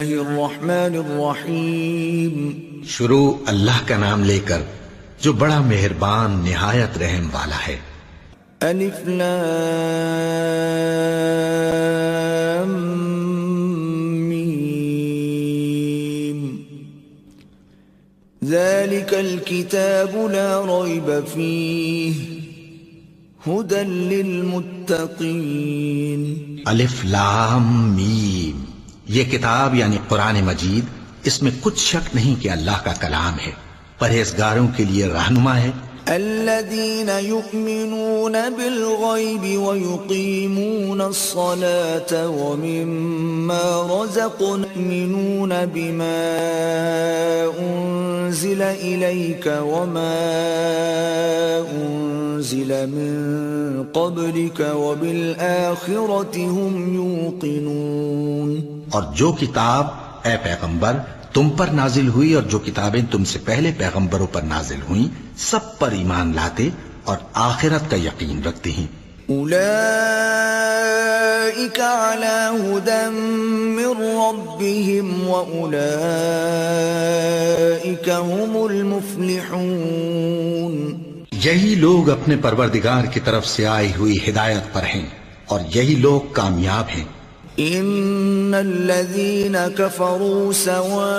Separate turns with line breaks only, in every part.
الرحمن الرحیم
شروع اللہ کا نام لے کر جو بڑا مہربان نہایت رحم والا ہے۔
الف لام میم ذلك الكتاب لا ريب فيه هدى للمتقين۔
الف لام میم، یہ کتاب یعنی قرآن مجید، اس میں کچھ شک نہیں کہ اللہ کا کلام ہے، پرہیزگاروں کے لیے رہنما ہے۔
الذين يؤمنون بالغيب ويقيمون الصلاة ومما رزقناهم يؤمنون بما أنزل إليك وما أنزل من قبلك وبالآخرة هم يوقنون۔
اور جو کتاب اے پیغمبر تم پر نازل ہوئی اور جو کتابیں تم سے پہلے پیغمبروں پر نازل ہوئیں سب پر ایمان لاتے اور آخرت کا یقین رکھتے ہیں۔
اولئک علی ھدی من ربہم واولئک هم المفلحون۔
یہی لوگ اپنے پروردگار کی طرف سے آئی ہوئی ہدایت پر ہیں اور یہی لوگ کامیاب ہیں۔
ان الذين كفروا سواء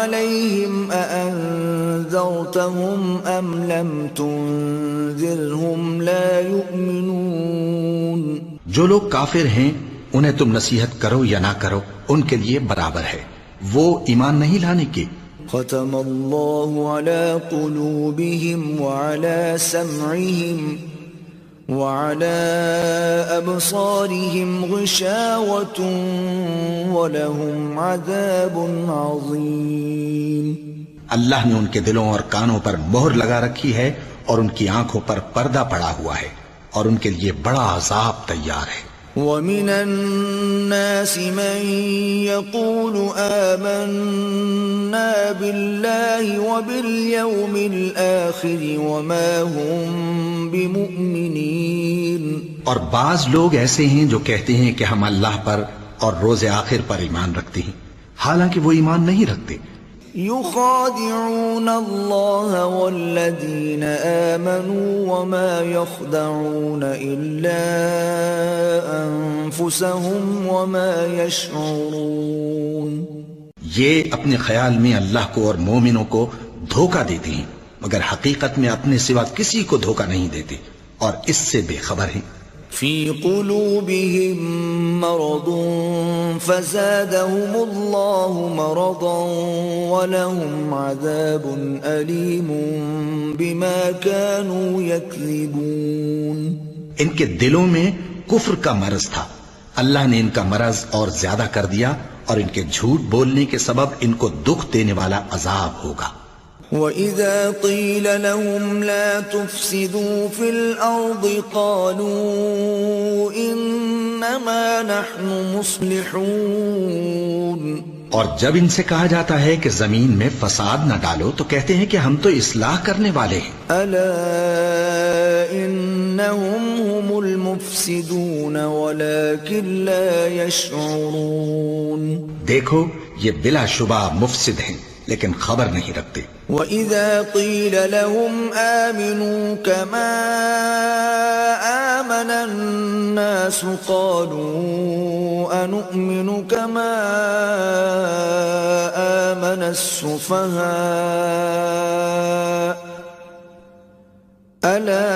عليهم أأنذرتهم ام لم تنذرهم لا يؤمنون۔
جو لوگ کافر ہیں انہیں تم نصیحت کرو یا نہ کرو ان کے لیے برابر ہے، وہ ایمان نہیں لانے کے۔
ختم الله على قلوبهم وعلى سمعهم وعلى أبصارهم غشاوة ولهم عذاب عظيم۔
اللہ نے ان کے دلوں اور کانوں پر مہر لگا رکھی ہے اور ان کی آنکھوں پر پردہ پڑا ہوا ہے اور ان کے لیے بڑا عذاب تیار ہے۔
وَمِنَ النَّاسِ مَن يَقُولُ آمَنَّا بِاللَّهِ وَبِالْيَوْمِ الْآخِرِ وَمَا هُمْ بِمُؤْمِنِينَ۔
اور بعض لوگ ایسے ہیں جو کہتے ہیں کہ ہم اللہ پر اور روز آخر پر ایمان رکھتے ہیں، حالانکہ وہ ایمان نہیں رکھتے۔
يخادعون الله والذين آمنوا وما يخدعون إلا أنفسهم وما يشعرون۔
یہ اپنے خیال میں اللہ کو اور مومنوں کو دھوکہ دیتے ہیں مگر حقیقت میں اپنے سوا کسی کو دھوکہ نہیں دیتے اور اس سے بے خبر ہیں۔
في قلوبهم مرض فزادهم الله مرضا ولهم عذاب أليم بما كانوا يكذبون۔
ان کے دلوں میں کفر کا مرض تھا، اللہ نے ان کا مرض اور زیادہ کر دیا اور ان کے جھوٹ بولنے کے سبب ان کو دکھ دینے والا عذاب ہوگا۔
وَإِذَا قِيلَ لَهُمْ لَا تُفْسِدُوا فِي الْأَرْضِ قَالُوا إِنَّمَا نَحْنُ مُصْلِحُونَ۔
اور جب ان سے کہا جاتا ہے کہ زمین میں فساد نہ ڈالو تو کہتے ہیں کہ ہم تو اصلاح کرنے والے ہیں۔
أَلَا إِنَّهُمْ هُمُ الْمُفْسِدُونَ وَلَكِنْ لَا يَشْعُرُونَ۔
دیکھو یہ بلا شبہ مفسد ہیں لیکن خبر نہیں رکھتے۔
وَإِذَا قِيلَ لَهُمْ آمِنُوا كَمَا آمَنَ النَّاسُ قَالُوا أَنُؤْمِنُ كَمَا آمَنَ السُّفَهَاءُ أَلَا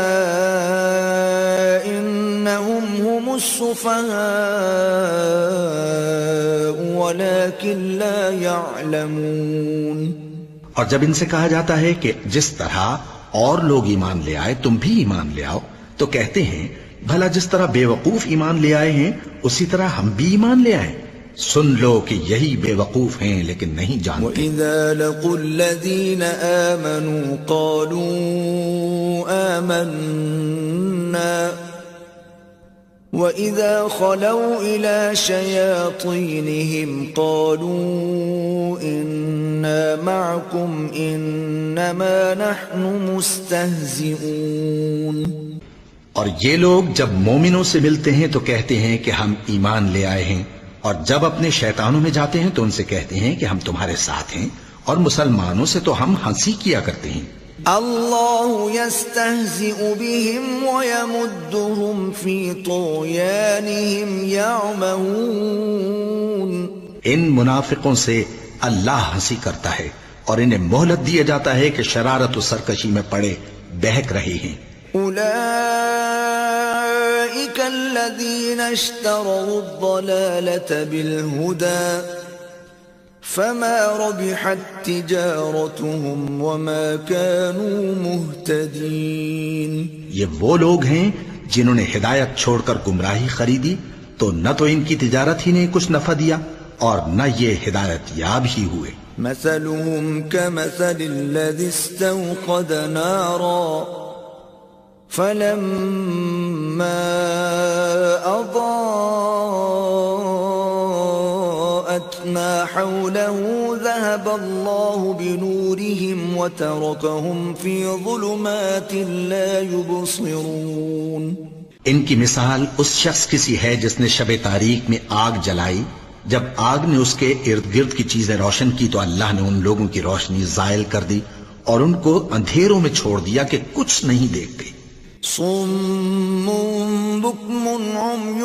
إِنَّهُمْ هُمُ السُّفَهَاءُ وَلَكِنْ لَا يَعْلَمُونَ۔
اور جب ان سے کہا جاتا ہے کہ جس طرح اور لوگ ایمان لے آئے تم بھی ایمان لے آؤ تو کہتے ہیں بھلا جس طرح بے وقوف ایمان لے آئے ہیں اسی طرح ہم بھی ایمان لے آئیں۔ سن لو کہ یہی بے وقوف ہیں لیکن نہیں جانتے۔
وَإِذَا لَقُوا الَّذِينَ آمَنُوا قَالُوا آمَنَّا وَإِذَا خَلَوْا إِلَى شَيَاطِينِهِمْ قَالُوا إِنَّا مَعَكُمْ إِنَّمَا نَحْنُ مُسْتَهْزِئُونَ۔
اور یہ لوگ جب مومنوں سے ملتے ہیں تو کہتے ہیں کہ ہم ایمان لے آئے ہیں اور جب اپنے شیطانوں میں جاتے ہیں تو ان سے کہتے ہیں کہ ہم تمہارے ساتھ ہیں، اور مسلمانوں سے تو ہم ہنسی کیا کرتے ہیں۔
اللہ يستہزئ بهم ويمدهم في طغيانهم يعمهون۔
ان منافقوں سے اللہ ہنسی کرتا ہے اور انہیں مہلت دیا جاتا ہے کہ شرارت و سرکشی میں پڑے بہک رہے ہیں۔
اولئک الذین اشتروا الضلالة بالہدى فما ربحت تجارتهم وما كانوا مهتدین۔
یہ وہ لوگ ہیں جنہوں نے ہدایت چھوڑ کر گمراہی خریدی، تو نہ تو ان کی تجارت ہی نے کچھ نفع دیا اور نہ یہ ہدایت یاب ہی ہوئے۔
مثلهم كمثل الذي استوقد نارا فلما أضاءت ما حوله ذهب الله بنورهم وتركهم في ظلمات لا يبصرون۔
ان کی مثال اس شخص کی سی ہے جس نے شب تاریک میں آگ جلائی، جب آگ نے اس کے ارد گرد کی چیزیں روشن کی تو اللہ نے ان لوگوں کی روشنی زائل کر دی اور ان کو اندھیروں میں چھوڑ دیا کہ کچھ نہیں دیکھتے۔
صم بکم عمی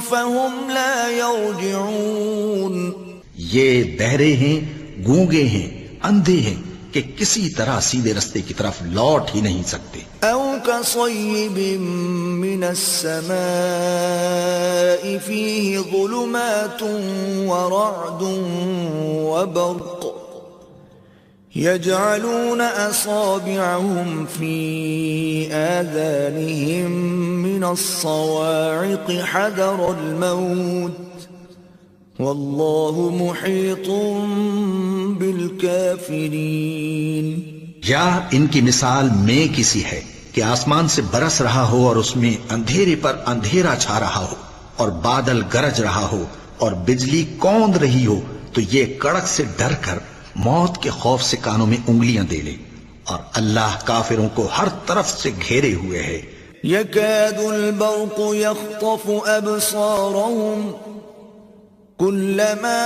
فهم لا يرجعون۔
یہ بہرے ہیں، گونگے ہیں، اندھے ہیں کہ کسی طرح سیدھے رستے کی طرف لوٹ ہی نہیں سکتے۔
او كصيب من السماء فيه ظلمات ورعد وبرق يجعلون أصابعهم في آذانهم من الصواعق حذر الموت والله محيط بالكافرين۔
یا ان کی مثال میں کسی ہے کہ آسمان سے برس رہا ہو اور اس میں اندھیرے پر اندھیرا چھا رہا ہو اور بادل گرج رہا ہو اور بجلی کوند رہی ہو، تو یہ کڑک سے ڈر کر موت کے خوف سے کانوں میں انگلیاں دے لے، اور اللہ کافروں کو ہر طرف سے گھیرے ہوئے ہے۔
يكاد البرق يخطف أبصارهم كلما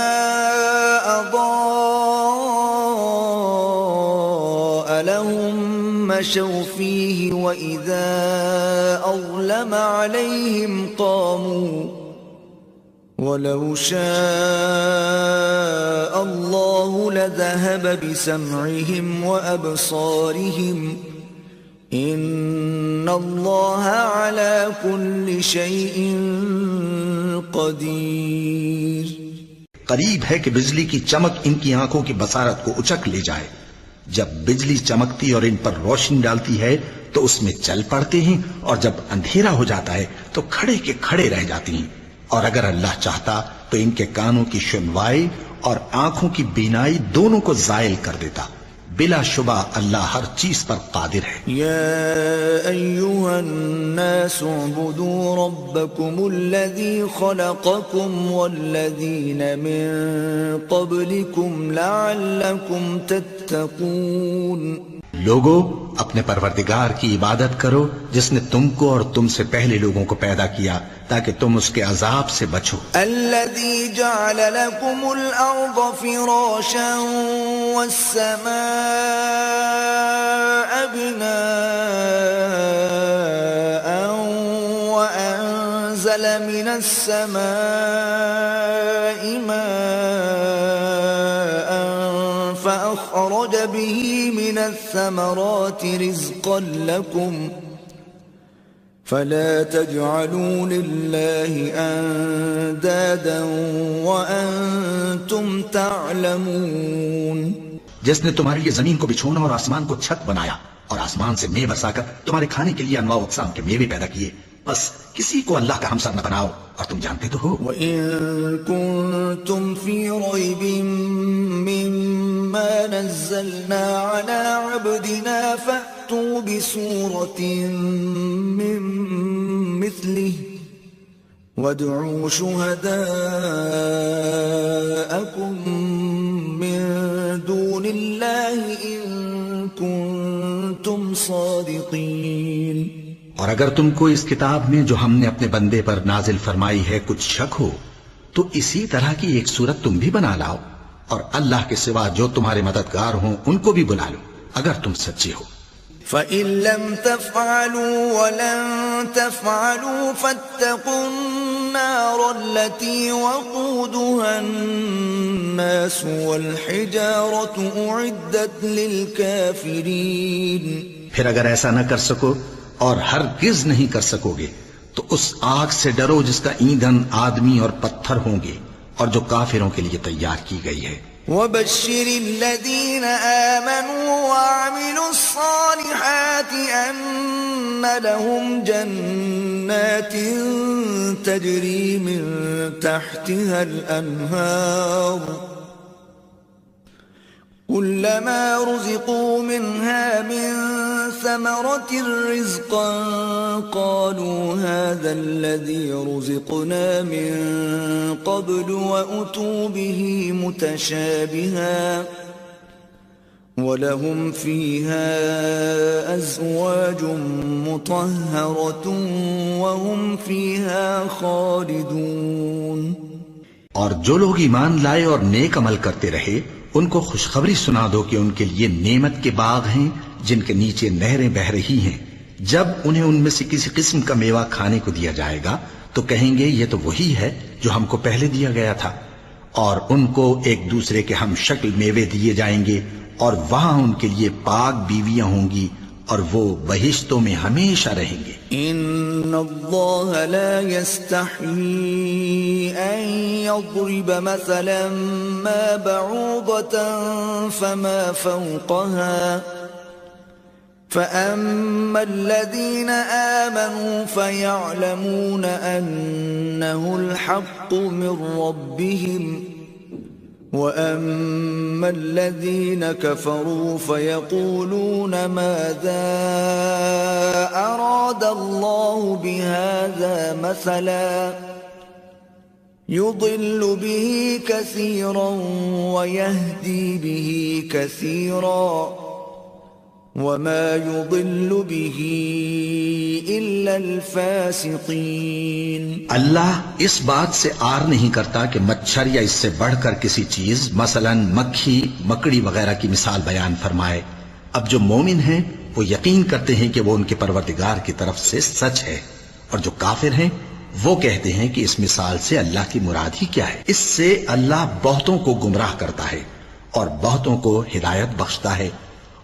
أضاء لهم مشوا فيه وإذا أظلم عليهم قاموا ولو شاء الله لذهب بسمعهم وأبصارهم إن الله على كل شيء قدیر۔
قریب ہے کہ بجلی کی چمک ان کی آنکھوں کی بصارت کو اچک لے جائے۔ جب بجلی چمکتی اور ان پر روشنی ڈالتی ہے تو اس میں چل پڑتے ہیں، اور جب اندھیرا ہو جاتا ہے تو کھڑے کے کھڑے رہ جاتی ہیں، اور اگر اللہ چاہتا تو ان کے کانوں کی سنوائی اور آنکھوں کی بینائی دونوں کو زائل کر دیتا۔ بلا شبہ اللہ ہر چیز پر قادر ہے۔
یا ایھا الناس اعبدوا ربکم الذی خلقکم والذین من قبلکم لعلکم تتقون۔
لوگو، اپنے پروردگار کی عبادت کرو جس نے تم کو اور تم سے پہلے لوگوں کو پیدا کیا تاکہ تم اس کے عذاب سے بچو۔
الذي جعل لكم الأرض فراشا والسماء بناء وأنزل من السماء ماء فأخرج به من الثمرات رزقا لكم فلا تجعلوا لله اندادا وانتم تعلمون۔
جس نے تمہارے لیے زمین کو بچھونا اور آسمان کو چھت بنایا اور آسمان سے میوہ برسا کر تمہارے کھانے کے لیے انواع و اقسام کے میوے پیدا کیے، بس کسی کو اللہ کا ہمسر نہ بناؤ، اور تم جانتے تو ہو۔
وَإِن كُنتُمْ فِي رَيْبٍ مِّمَّا نَزَّلْنَا عَلَىٰ عَبْدِنَا فَأْتُوا بِسُورَةٍ مِّن مِّثْلِهِ وَادْعُوا شُهَدَاءَكُم مِّن دُونِ اللَّهِ إِن كُنتُمْ صَادِقِينَ۔
اور اگر تم کو اس کتاب میں جو ہم نے اپنے بندے پر نازل فرمائی ہے کچھ شک ہو تو اسی طرح کی ایک صورت تم بھی بنا لاؤ، اور اللہ کے سوا جو تمہارے مددگار ہوں ان کو بھی بلا لو اگر تم سچے ہو۔
فَإِن لَّمْ تَفْعَلُوا وَلَن تَفْعَلُوا فَاتَّقُوا النَّارَ الَّتِي وَقُودُهَا النَّاسُ وَالْحِجَارَةُ أُعِدَّتْ لِلْكَافِرِينَ۔
پھر اگر ایسا نہ کر سکو اور ہرگز نہیں کر سکو گے تو اس آگ سے ڈرو جس کا ایندھن آدمی اور پتھر ہوں گے اور جو کافروں کے لیے تیار کی گئی ہے۔
وَبَشِّرِ الَّذِينَ آمَنُوا وَعَمِلُوا الصَّالِحَاتِ أَنَّ لَهُمْ جَنَّاتٍ تَجْرِي مِن تَحْتِهَا الْأَنْهَارُ كُلَّمَا رُزِقُوا مِنْهَا مِن ثَمَرَةٍ رِزْقًا قَالُوا هَذَا الَّذِي رُزِقْنَا مِن قَبْلُ وَأُتُوا بِهِ مُتَشَابِهًا وَلَهُمْ فِيهَا أَزْوَاجٌ مُطَهَّرَةٌ وَهُمْ فِيهَا خَالِدُونَ۔
اور جو لوگ ایمان لائے اور نیک عمل کرتے رہے ان کو خوشخبری سنا دو کہ ان کے لیے نعمت کے باغ ہیں جن کے نیچے نہریں بہہ رہی ہیں۔ جب انہیں ان میں سے کسی قسم کا میوہ کھانے کو دیا جائے گا تو کہیں گے یہ تو وہی ہے جو ہم کو پہلے دیا گیا تھا، اور ان کو ایک دوسرے کے ہم شکل میوے دیے جائیں گے، اور وہاں ان کے لیے پاک بیویاں ہوں گی اور وہ بہشتوں میں ہمیشہ رہیں گے۔
ان اللہ لا يستحيي ان يضرب مثلا ما بعوضة فما فوقها فأما الذين آمنوا فيعلمون أنه الحق من ربهم وَأَمَّا الَّذِينَ كَفَرُوا فَيَقُولُونَ مَاذَا أَرَادَ اللَّهُ بِهَذَا مَثَلًا يُضِلُّ بِهِ كَثِيرًا وَيَهْدِي بِهِ كَثِيرًا وَمَا يُضِلُّ بِهِ إِلَّا الْفَاسِقِينَ۔
اللہ اس بات سے آر نہیں کرتا کہ مچھر یا اس سے بڑھ کر کسی چیز مثلا مکھی، مکڑی وغیرہ کی مثال بیان فرمائے۔ اب جو مومن ہیں وہ یقین کرتے ہیں کہ وہ ان کے پروردگار کی طرف سے سچ ہے، اور جو کافر ہیں وہ کہتے ہیں کہ اس مثال سے اللہ کی مراد ہی کیا ہے۔ اس سے اللہ بہتوں کو گمراہ کرتا ہے اور بہتوں کو ہدایت بخشتا ہے،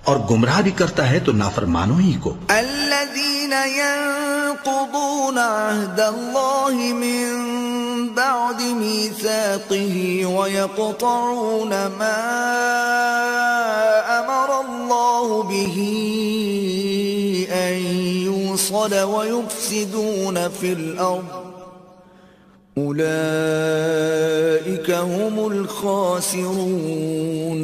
اور گمراہ بھی کرتا ہے تو نافرمانوں ہی کو۔
الذين ينقضون عهد الله من بعد ميثاقه ويقطعون ما أمر الله به أن يوصل ويفسدون في الأرض أولئك هم الخاسرون۔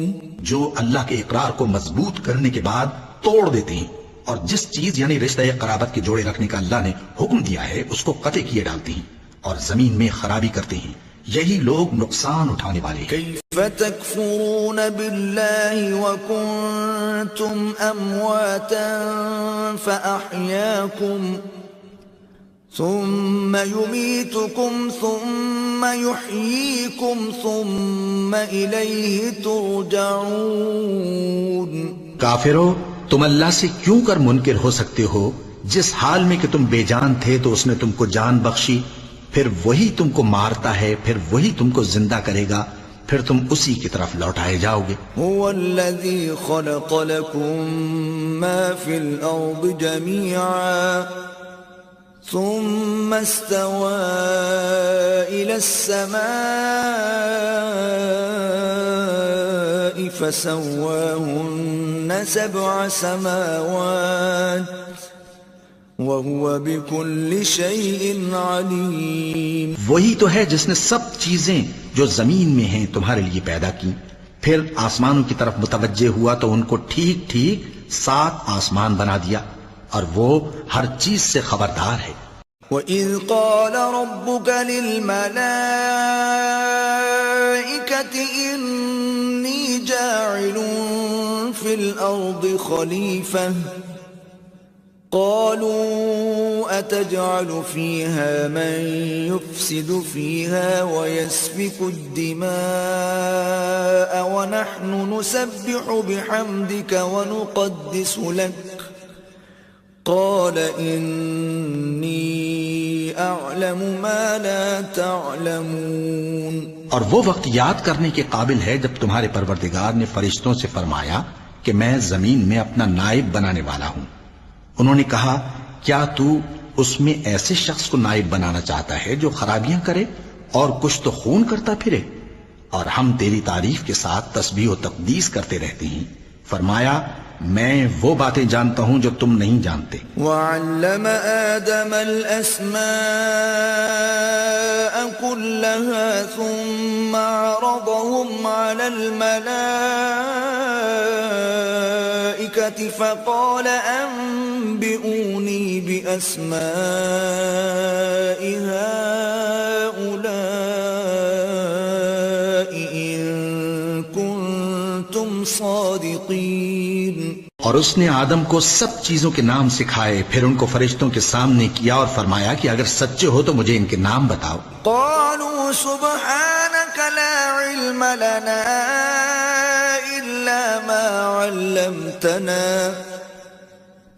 جو اللہ کے اقرار کو مضبوط کرنے کے بعد توڑ دیتے ہیں اور جس چیز یعنی رشتہ قرابت کے جوڑے رکھنے کا اللہ نے حکم دیا ہے اس کو قطع کیے ڈالتے ہیں اور زمین میں خرابی کرتے ہیں، یہی لوگ نقصان اٹھانے والے ہیں۔
کیف تکفرون باللہ وکنتم امواتا فاحیاکم ثم يميتكم ثم يحييكم ثم إليه ترجعون۔
کافرو، تم اللہ سے کیوں کر منکر ہو سکتے ہو؟ جس حال میں کہ تم بے جان تھے تو اس نے تم کو جان بخشی، پھر وہی تم کو مارتا ہے، پھر وہی تم کو زندہ کرے گا، پھر تم اسی کی طرف لوٹائے جاؤ گے۔
هو الذي خلق لكم ما في الأرض جميعا ثم استوى إلى السماء فسواهن 7 سماوات وهو بكل شيء عليم۔
وہی تو ہے جس نے سب چیزیں جو زمین میں ہیں تمہارے لیے پیدا کی، پھر آسمانوں کی طرف متوجہ ہوا تو ان کو ٹھیک ٹھیک 7 آسمان بنا دیا، اور وہ ہر چیز سے خبردار ہے۔
وَإِذْ قَالَ رَبُّكَ لِلْمَلَائِكَةِ إِنِّي جَاعِلٌ فِي الْأَرْضِ خَلِيفَةً قَالُوا أتجعل فيها من يفسد فيها ويسفك الدماء ونحن نسبح بحمدك ونقدس لك قال إني أعلم ما لا تعلمون.
اور وہ وقت یاد کرنے کے قابل ہے جب تمہارے پروردگار نے فرشتوں سے فرمایا کہ میں زمین میں اپنا نائب بنانے والا ہوں. انہوں نے کہا کیا تو اس میں ایسے شخص کو نائب بنانا چاہتا ہے جو خرابیاں کرے اور کچھ تو خون کرتا پھرے؟ اور ہم تیری تعریف کے ساتھ تسبیح و تقدیس کرتے رہتے ہیں. فرمایا میں وہ باتیں جانتا ہوں جو تم نہیں جانتے.
وعلم آدم الأسماء كلها ثم عرضهم على الملائكة فقال أنبئوني بأسماء هؤلاء إن كنتم صادقين.
اور اس نے آدم کو سب چیزوں کے نام سکھائے، پھر ان کو فرشتوں کے سامنے کیا اور فرمایا کہ اگر سچے ہو تو مجھے ان کے نام بتاؤ.
قالوا سبحانك لا علم لنا إلا ما علمتنا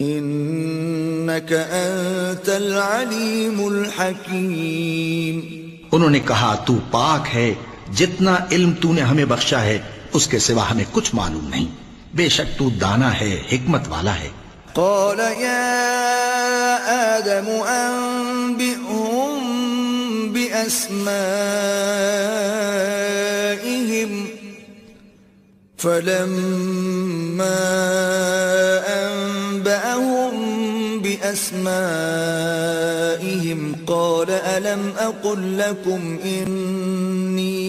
إنك أنت العليم الحكيم.
انہوں نے کہا تو پاک ہے، جتنا علم تو نے ہمیں بخشا ہے اس کے سوا ہمیں کچھ معلوم نہیں، بے شک تو دانا ہے، حکمت والا ہے.
قال يا آدم أنبئهم بأسمائهم فلما أنبأهم بأسمائهم قال ألم أقل لكم إني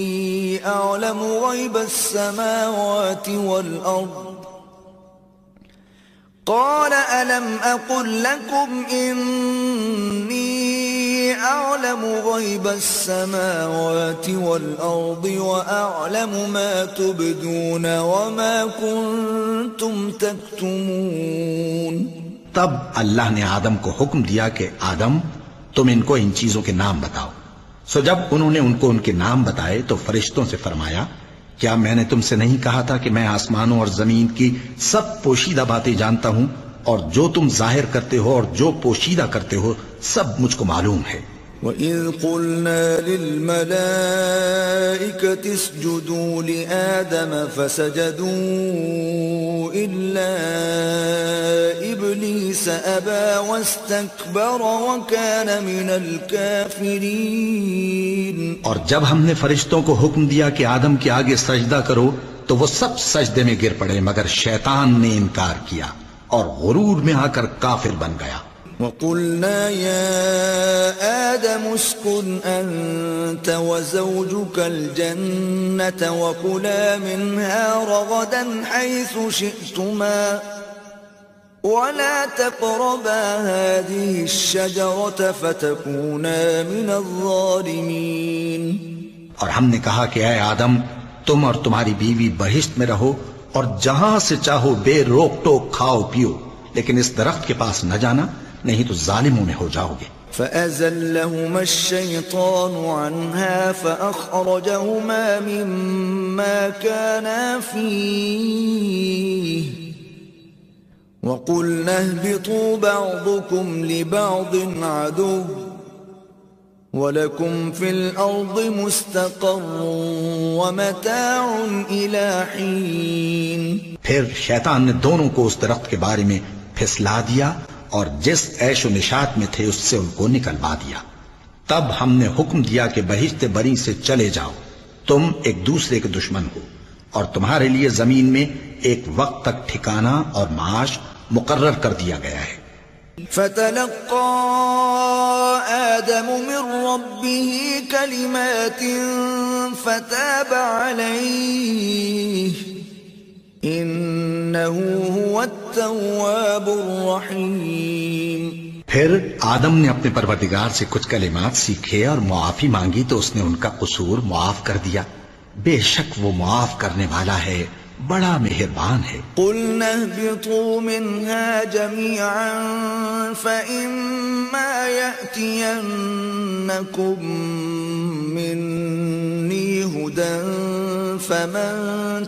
أعلم غيب السماوات والأرض قال ألم أقل لكم إني أعلم غيب السماوات والأرض وأعلم ما تبدون وما كنتم تكتمون.
تب اللہ نے آدم کو حکم دیا کہ آدم تم ان کو ان چیزوں کے نام بتاؤ. سو جب انہوں نے ان کو ان کے نام بتائے تو فرشتوں سے فرمایا کیا میں نے تم سے نہیں کہا تھا کہ میں آسمانوں اور زمین کی سب پوشیدہ باتیں جانتا ہوں، اور جو تم ظاہر کرتے ہو اور جو پوشیدہ کرتے ہو سب مجھ کو معلوم ہے.
وَإِذْ قُلْنَا لِلْمَلَائِكَةِ اسْجُدُوا لِآدَمَ فَسَجَدُوا إِلَّا إِبْلِيسَ أَبَى وَاسْتَكْبَرَ وَكَانَ مِنَ الْكَافِرِينَ.
اور جب ہم نے فرشتوں کو حکم دیا کہ آدم کے آگے سجدہ کرو تو وہ سب سجدے میں گر پڑے مگر شیطان نے انکار کیا اور غرور میں آ کر کافر بن گیا.
وَقُلْنَا يَا آدَمُ اسْكُنْ أَنْتَ وَزَوْجُكَ الْجَنَّةَ وَكُلَا مِنْهَا رَغَدًا حَيْثُ شِئْتُمَا وَلَا تَقْرَبَا هَذِهِ الشَّجَرَةَ فَتَكُونَا مِنَ الظَّالِمِينَ.
اور ہم نے کہا کہ اے آدم تم اور تمہاری بیوی بہشت میں رہو اور جہاں سے چاہو بے روک ٹوک کھاؤ پیو، لیکن اس درخت کے پاس نہ جانا نہیں تو ظالموں میں ہو جاؤ گے.
فَأَزَلَّهُمَا الشَّيْطَانُ عَنْهَا فَأَخْرَجَهُمَا مِمَّا كَانَا فِيهِ وَقُلْنَا اهْبِطُوا بَعْضُكُمْ لِبَعْضٍ عَدُوٌّ وَلَكُمْ فِي الْأَرْضِ مُسْتَقَرٌّ وَمَتَاعٌ إِلَى حِينٍ.
پھر شیطان نے دونوں کو اس درخت کے بارے میں پھسلا دیا اور جس عیش و نشاط میں تھے اس سے ان کو نکلوا دیا. تب ہم نے حکم دیا کہ بہشت بری سے چلے جاؤ، تم ایک دوسرے کے دشمن ہو، اور تمہارے لیے زمین میں ایک وقت تک ٹھکانہ اور معاش مقرر کر دیا گیا ہے.
فتلقى آدم من ربه كلمات فتاب عليه إنه هو التواب الرحيم.
پھر آدم نے اپنے پروردگار سے کچھ کلمات سیکھے اور معافی مانگی تو اس نے ان کا قصور معاف کر دیا. بے شک وہ معاف کرنے والا ہے بڑا مہربان ہے۔
قُلْنَا اهْبِطُوا مِنْهَا جَمِيعًا فَإِمَّا يَأْتِيَنَّكُمْ مِنِّي هُدًى فَمَنْ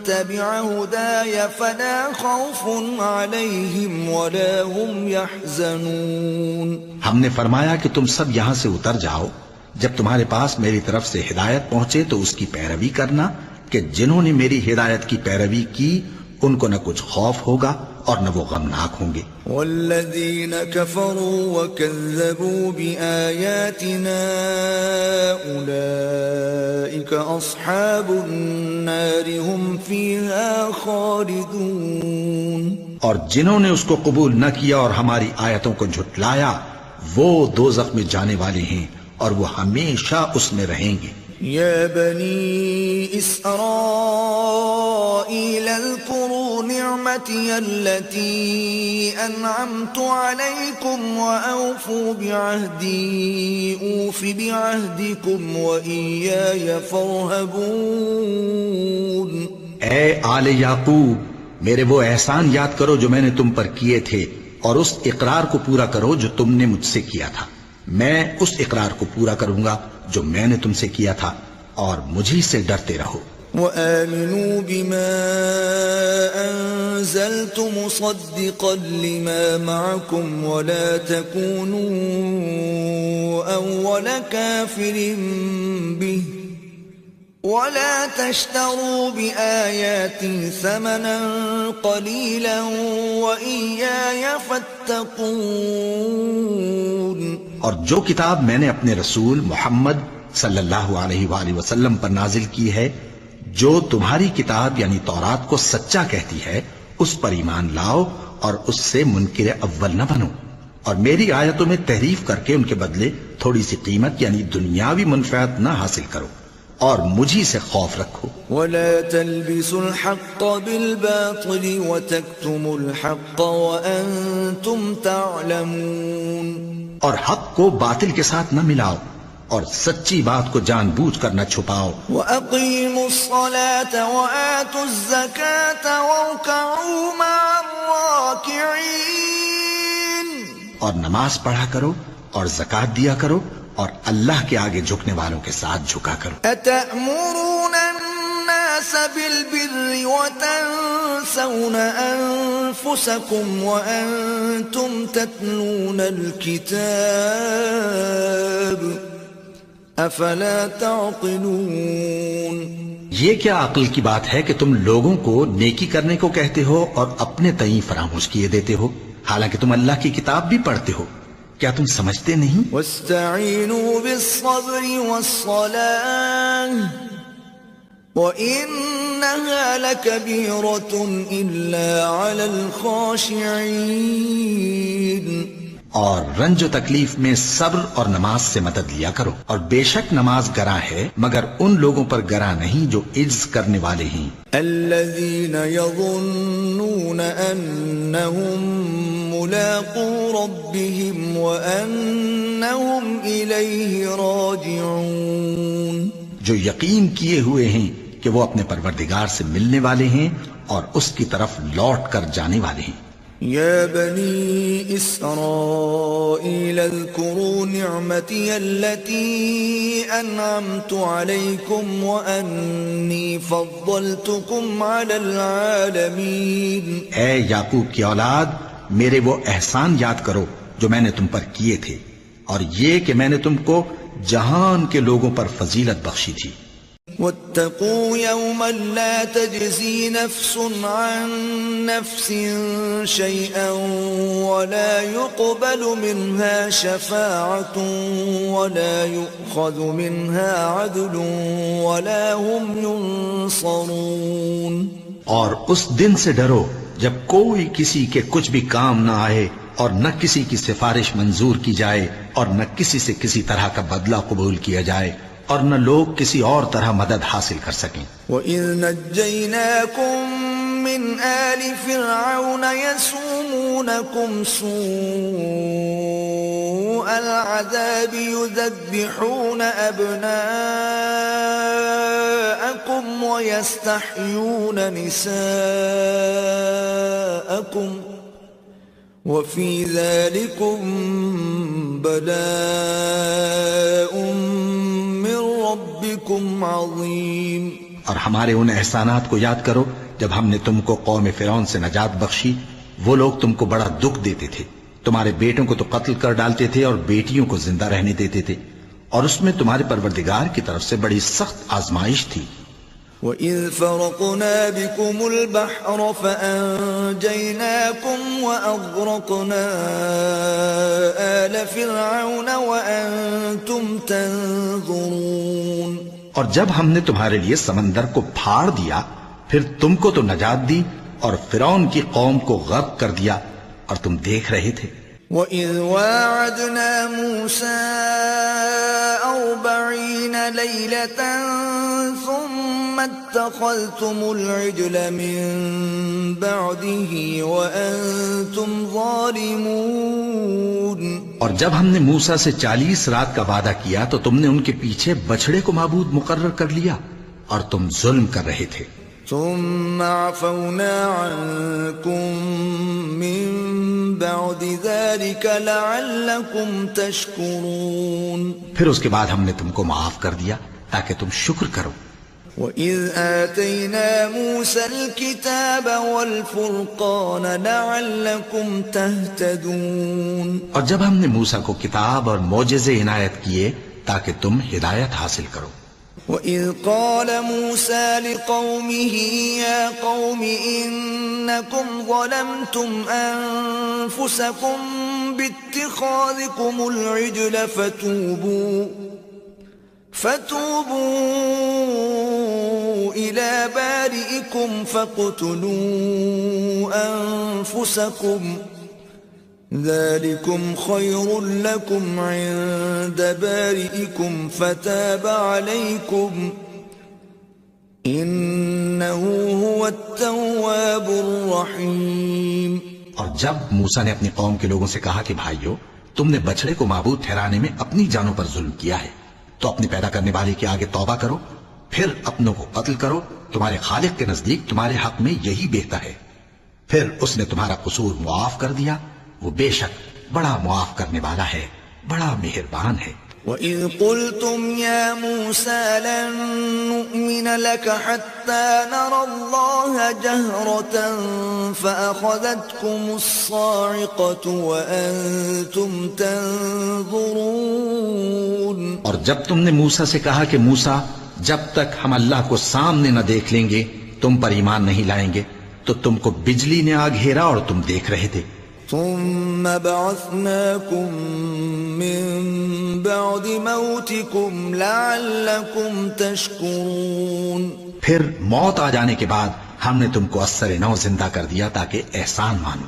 تَبِعَ هُدَايَ فَلَا خَوْفٌ عَلَيْهِمْ وَلَا هُمْ يَحْزَنُونَ۔
ہم نے فرمایا کہ تم سب یہاں سے اتر جاؤ، جب تمہارے پاس میری طرف سے ہدایت پہنچے تو اس کی پیروی کرنا، کہ جنہوں نے میری ہدایت کی پیروی کی ان کو نہ کچھ خوف ہوگا اور نہ وہ غمناک ہوں گے۔
والذین کفروا وکذبوا بآیاتنا اولئک اصحاب النار هم فیہا خالدون۔
اور جنہوں نے اس کو قبول نہ کیا اور ہماری آیتوں کو جھٹلایا وہ دوزخ میں جانے والے ہیں اور وہ ہمیشہ اس میں رہیں گے۔
یا بنی اسرائیل اذکروا نعمتی التي انعمت علیکم واوفوا بعہدی اوف بعہدکم وإیای فارہبون۔
اے آل یعقوب، میرے وہ احسان یاد کرو جو میں نے تم پر کیے تھے، اور اس اقرار کو پورا کرو جو تم نے مجھ سے کیا تھا۔ میں اس اقرار کو پورا کروں گا جو میں نے تم سے کیا تھا، اور مجھی سے ڈرتے رہو۔
وآمنوا بما أنزلت مصدقا لما معكم ولا تكونوا أول كافر به ولا تشتروا بآياتي ثمنا قليلا وإياي فاتقون۔
اور جو کتاب میں نے اپنے رسول محمد صلی اللہ علیہ وآلہ وسلم پر نازل کی ہے، جو تمہاری کتاب یعنی تورات کو سچا کہتی ہے، اس پر ایمان لاؤ اور اس سے منکر اول نہ بنو، اور میری آیتوں میں تحریف کر کے ان کے بدلے تھوڑی سی قیمت یعنی دنیاوی منفعت نہ حاصل کرو، اور مجھی سے خوف رکھو۔
ولا تلبسوا الحق بالباطل وتكتموا الحق وأنتم تعلمون۔
اور حق کو باطل کے ساتھ نہ ملاؤ اور سچی بات کو جان بوجھ کر نہ چھپاؤ۔
وَأَقِيمُوا الصَّلَاةَ وَآتُوا الزَّكَاةَ وَارْكَعُوا مَعَ الرَّاكِعِينَ۔
اور نماز پڑھا کرو اور زکوٰۃ دیا کرو اور اللہ کے آگے جھکنے والوں کے ساتھ جھکا کرو۔
أَتَأْمُرُونَ النَّاسَ بِالْبِرِّ وَتَنْسَوْنَ أَنفُسَكُمْ وَأَنْتُمْ تَتْلُونَ الْكِتَابَ أَفَلَا تَعْقِلُونَ۔
یہ کیا عقل کی بات ہے کہ تم لوگوں کو نیکی کرنے کو کہتے ہو اور اپنے تئیں فراموش کیے دیتے ہو، حالانکہ تم اللہ کی کتاب بھی پڑھتے ہو؟ کیا تم سمجھتے نہیں؟
وَاسْتَعِينُوا بِالصَّبْرِ وَالصَّلَاةِ وَإِنَّهَا لَكَبِيرَةٌ إِلَّا عَلَى الْخَاشِعِينَ۔
اور رنج و تکلیف میں صبر اور نماز سے مدد لیا کرو، اور بے شک نماز گراں ہے مگر ان لوگوں پر گراں نہیں جو عجز کرنے والے ہیں۔
الذين يظنون أنهم ملاقو ربهم وأنهم إليه راجعون۔
جو یقین کیے ہوئے ہیں کہ وہ اپنے پروردگار سے ملنے والے ہیں اور اس کی طرف لوٹ کر جانے والے ہیں۔
يا بني إسرائيل اذكروا نعمتي التي أنعمت عليكم وأني فضلتكم على العالمين۔
اے یعقوب کی اولاد، میرے وہ احسان یاد کرو جو میں نے تم پر کیے تھے، اور یہ کہ میں نے تم کو جہان کے لوگوں پر فضیلت بخشی تھی۔
واتقوا يوما لا تجزي نفس عن نفس شيئا ولا يقبل منها شفاعة ولا يؤخذ منها عدل ولا هم ينصرون۔
اور اس دن سے ڈرو جب کوئی کسی کے کچھ بھی کام نہ آئے اور نہ کسی کی سفارش منظور کی جائے اور نہ کسی سے کسی طرح کا بدلہ قبول کیا جائے اور نہ لوگ کسی اور طرح مدد حاصل کر سکیں۔
وَإِذْ نَجَّيْنَاكُمْ مِنْ آلِ فِرْعَوْنَ يَسُومُونَكُمْ سُوءَ سوء العذاب يذبحون أبناءكم ويستحيون نساءكم وفي ذلكم بلاء من ربكم عظيم.
اور ہمارے ان احسانات کو یاد کرو جب ہم نے تم کو قوم فرعون سے نجات بخشی. وہ لوگ تم کو بڑا دکھ دیتے تھے، تمہارے بیٹوں کو تو قتل کر ڈالتے تھے اور بیٹیوں کو زندہ رہنے دیتے تھے، اور اس میں تمہارے پروردگار کی طرف سے بڑی سخت آزمائش تھی.
وَإِذْ فَرَقْنَا بِكُمُ الْبَحْرَ فَأَنْجَيْنَاكُمْ وَأَغْرَقْنَا آلَ فِرْعَوْنَ وَأَنْتُمْ تَنْظُرُونَ.
اور جب ہم نے تمہارے لیے سمندر کو پھاڑ دیا پھر تم کو تو نجات دی اور فرعون کی قوم کو غرق کر دیا اور تم دیکھ رہے تھے.
وَإِذْ وَاعَدْنَا مُوسَىٰ 40 لَيْلَةً ثُمَّ اتَّخَذْتُمُ الْعِجْلَ مِن بَعْدِهِ وَأَنْتُمْ ظَالِمُونَ.
اور جب ہم نے موسیٰ سے 40 رات کا وعدہ کیا تو تم نے ان کے پیچھے بچڑے کو معبود مقرر کر لیا اور تم ظلم کر رہے تھے.
ثم عفونا عنكم من بعد ذلك لعلكم تشكرون.
پھر اس کے بعد ہم نے تم کو معاف کر دیا تاکہ تم شکر کرو.
وَإِذْ آتَيْنَا مُوسَى الْكِتَابَ وَالْفُرْقَانَ لَعَلَّكُمْ تَهْتَدُونَ.
اور جب ہم نے موسیٰ کو کتاب اور معجزے عنایت کیے تاکہ تم ہدایت حاصل کرو.
وَإِذْ قَالَ مُوسَى لِقَوْمِهِ يَا قَوْمِ إِنَّكُمْ ظَلَمْتُمْ أَنفُسَكُمْ بِاتِّخَاذِكُمُ الْعِجْلَ فَتُوبُوا إِلَى بَارِئِكُمْ فَاقْتُلُوا أَنفُسَكُمْ ذلكم خير لكم عند بارئكم فتاب عليكم إنه هو التواب الرحيم.
اور جب موسیٰ نے اپنی قوم کے لوگوں سے کہا کہ بھائیو تم نے بچڑے کو معبود ٹھہرانے میں اپنی جانوں پر ظلم کیا ہے تو اپنے پیدا کرنے والے کے آگے توبہ کرو پھر اپنوں کو قتل کرو، تمہارے خالق کے نزدیک تمہارے حق میں یہی بہتر ہے. پھر اس نے تمہارا قصور معاف کر دیا، وہ بے شک بڑا معاف کرنے والا ہے، بڑا مہربان ہے.
وَإِذْ قُلْتُمْ يَا مُوسَى لَن نُّؤْمِنَ لَكَ حَتَّى نَرَى اللَّهَ جَهْرَةً فَأَخَذَتْكُمُ الصَّاعِقَةُ وَأَنْتُمْ تَنْظُرُونَ.
اور جب تم نے موسیٰ سے کہا کہ موسیٰ جب تک ہم اللہ کو سامنے نہ دیکھ لیں گے تم پر ایمان نہیں لائیں گے، تو تم کو بجلی نے آ گھیرا اور تم دیکھ رہے تھے.
ثم بعثناكم من بعد موتكم لعلكم تشكرون.
پھر موت آ جانے کے بعد ہم نے تم کو اثر نو زندہ کر دیا تاکہ احسان مانو.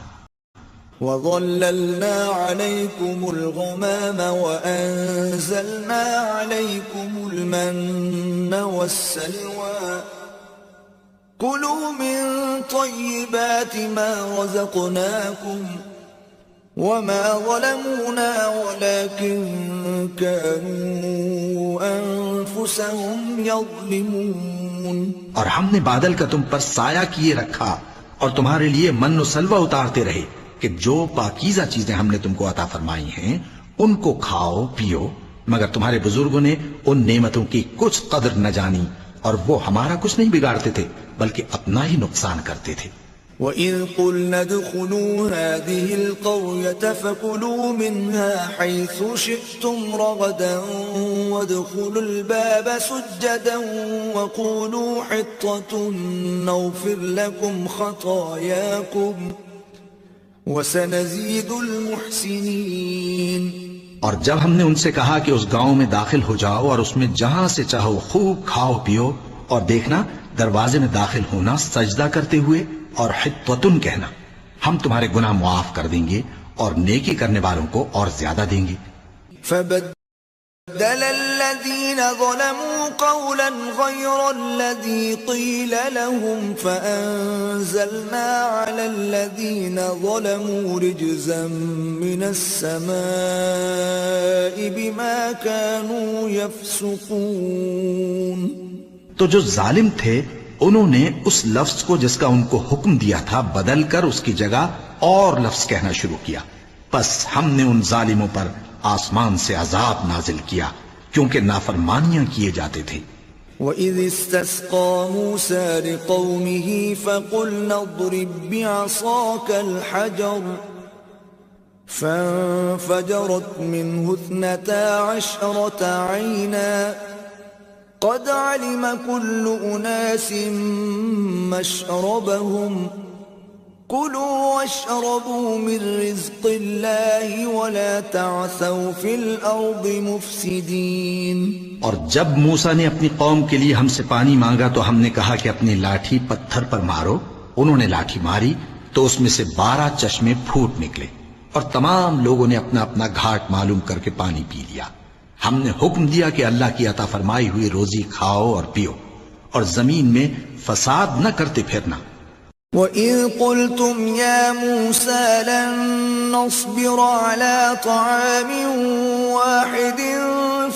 وَظَلَّلْنَا عَلَيْكُمُ الْغَمَامَ وَأَنزَلْنَا عَلَيْكُمُ الْمَنَّ وَالسَّلْوَىٰ كُلُوا مِن طَيِّبَاتِ مَا رَزَقْنَاكُمْ وَمَا ظَلَمُونَا وَلَكِن كَانُوا أَنفُسَهُمْ يَظْلِمُونَ.
اور ہم نے بادل کا تم پر سایہ کیے رکھا اور تمہارے لیے من و سلوہ اتارتے رہے کہ جو پاکیزہ چیزیں ہم نے تم کو عطا فرمائی ہیں ان کو کھاؤ پیو، مگر تمہارے بزرگوں نے ان نعمتوں کی کچھ قدر نہ جانی اور وہ ہمارا کچھ نہیں بگاڑتے تھے بلکہ اپنا ہی نقصان کرتے تھے.
وَإِذْ قُلْنَا ادْخُلُوا هَٰذِهِ الْقَرْيَةَ فَكُلُوا مِنْهَا حَيْثُ شِئْتُمْ رَغَدًا وَادْخُلُوا الْبَابَ سُجَّدًا وَقُولُوا حِطَّةٌ نَغْفِرْ لَكُمْ خَطَايَاكُمْ وَسَنَزِيدُ الْمُحْسِنِينَ.
اور جب ہم نے ان سے کہا کہ اس گاؤں میں داخل ہو جاؤ اور اس میں جہاں سے چاہو خوب کھاؤ پیو، اور دیکھنا دروازے میں داخل ہونا سجدہ کرتے ہوئے اور حطوتن کہنا، ہم تمہارے گناہ معاف کر دیں گے اور نیکی کرنے والوں کو اور زیادہ دیں گے.
فَبَدَّلَ الَّذِينَ ظَلَمُوا قولا غير الذي قيل لهم فأنزلنا على الذين ظلموا رجزا من السماء بما كانوا يفسقون.
تو جو ظالم تھے انہوں نے اس لفظ کو جس کا ان کو حکم دیا تھا بدل کر اس کی جگہ اور لفظ کہنا شروع کیا، پس ہم نے ان ظالموں پر آسمان سے عذاب نازل کیا کیونکہ نافرمانیاں کیے جاتے تھے.
وَإِذِ اسْتَسْقَى مُوسَى لِقَوْمِهِ فَقُلْنَا اضْرِب بِّعَصَاكَ الْحَجَرَ فَانفَجَرَتْ مِنْهُ 12 عَيْنًا قَدْ عَلِمَ كُلُّ أُنَاسٍ مَّشْرَبَهُمْ كُلُوا وَاشْرَبُوا مِن رِّزْقِ اللَّهِ وَلَا تَعْثَوْا فِي الْأَرْضِ مُفْسِدِينَ.
اور جب موسیٰ نے اپنی قوم کے لیے ہم سے پانی مانگا تو ہم نے کہا کہ اپنی لاٹھی پتھر پر مارو. انہوں نے لاٹھی ماری تو اس میں سے 12 چشمے پھوٹ نکلے اور تمام لوگوں نے اپنا اپنا گھاٹ معلوم کر کے پانی پی لیا. ہم نے حکم دیا کہ اللہ کی عطا فرمائی ہوئی روزی کھاؤ اور پیو اور زمین میں فساد نہ کرتے پھرنا.
وَإِذْ قُلْتُمْ يَا مُوسَى لَن نَّصْبِرَ عَلَىٰ طَعَامٍ وَاحِدٍ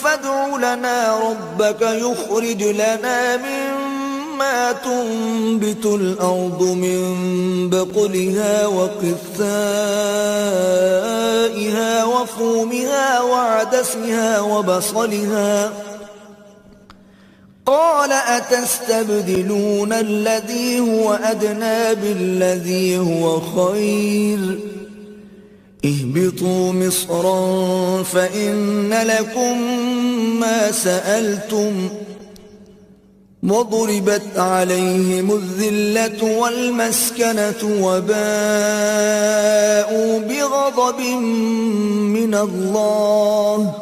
فَادْعُ لَنَا رَبَّكَ يُخْرِجْ لَنَا مِمَّا تُنبِتُ الْأَرْضُ مِن بَقْلِهَا وَقِثَّائِهَا وَفُومِهَا وَعَدَسِهَا وَبَصَلِهَا قال أتستبدلون الذي هو أدنى بالذي هو خير اهبطوا مصرا فإن لكم ما سألتم وضربت عليهم الذلة والمسكنة وباءوا بغضب من الله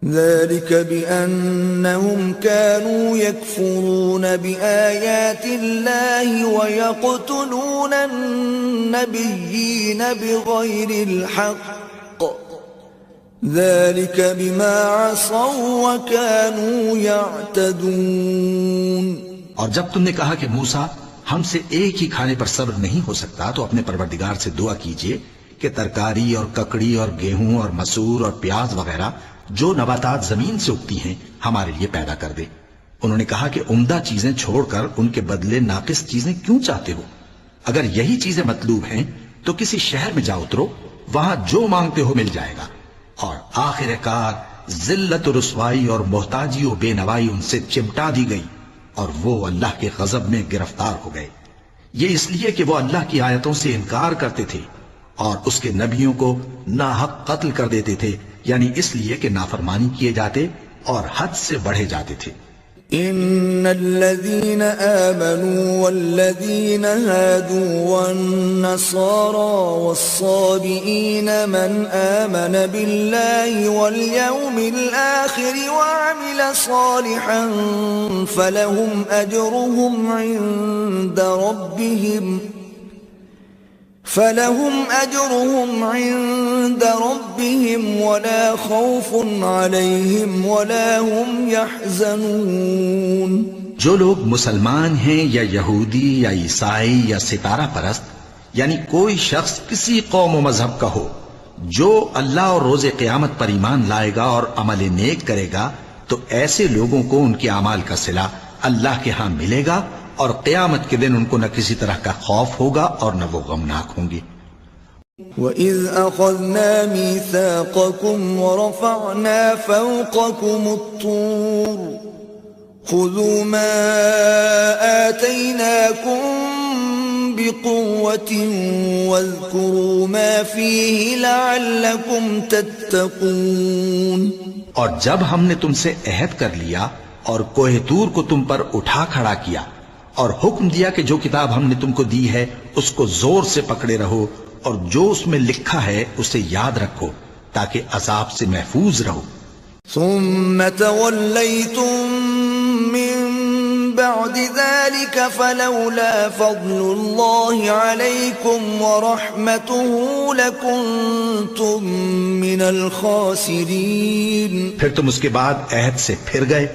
ذلك بأنهم كانوا يكفرون بآيات الله ويقتلون النبيين بغير الحق ذلك بما عصوا وكانوا يعتدون.
اور جب تم نے کہا کہ موسیٰ ہم سے ایک ہی کھانے پر صبر نہیں ہو سکتا تو اپنے پروردگار سے دعا کیجئے کہ ترکاری اور ککڑی اور گیہوں اور مسور اور پیاز وغیرہ جو نباتات زمین سے اگتی ہیں ہمارے لیے پیدا کر دے. انہوں نے کہا کہ عمدہ چیزیں چھوڑ کر ان کے بدلے ناقص چیزیں کیوں چاہتے ہو؟ اگر یہی چیزیں مطلوب ہیں تو کسی شہر میں جا اترو، وہاں جو مانگتے ہو مل جائے گا. اور آخر کار ذلت و رسوائی اور محتاجی و بے نوائی ان سے چمٹا دی گئی اور وہ اللہ کے غضب میں گرفتار ہو گئے. یہ اس لیے کہ وہ اللہ کی آیتوں سے انکار کرتے تھے اور اس کے نبیوں کو ناحق قتل کر دیتے تھے، یعنی اس لیے کہ نافرمانی کیے جاتے اور حد سے بڑھے جاتے تھے.
ان الذين آمنوا والذين هادوا والنصارى والصابئين من آمن بالله واليوم الآخر وعمل صالحا فلهم أجرهم عند ربهم ولا خوف عليهم ولا هم يحزنون.
جو لوگ مسلمان ہیں یا یہودی یا عیسائی یا ستارہ پرست، یعنی کوئی شخص کسی قوم و مذہب کا ہو، جو اللہ اور روز قیامت پر ایمان لائے گا اور عمل نیک کرے گا تو ایسے لوگوں کو ان کے اعمال کا صلہ اللہ کے ہاں ملے گا اور قیامت کے دن ان کو نہ کسی طرح کا خوف ہوگا اور نہ وہ غمناک ہوں گے.
وَإِذْ أَخَذْنَا مِيثَاقَكُمْ وَرَفَعْنَا فَوْقَكُمُ الطُّورَ خُذُوا مَا آتَيْنَاكُمْ بِقُوَّةٍ وَاذْكُرُوا مَا فِيهِ لَعَلَّكُمْ تَتَّقُونَ.
اور جب ہم نے تم سے عہد کر لیا اور کوہ طور کو تم پر اٹھا کھڑا کیا اور حکم دیا کہ جو کتاب ہم نے تم کو دی ہے اس کو زور سے پکڑے رہو اور جو اس میں لکھا ہے اسے یاد رکھو تاکہ عذاب سے محفوظ رہو.
ثم توليتم من بعد ذلك فلولا فضل الله عليكم ورحمته لكنتم من الخاسرين.
پھر تم اس کے بعد عہد سے پھر گئے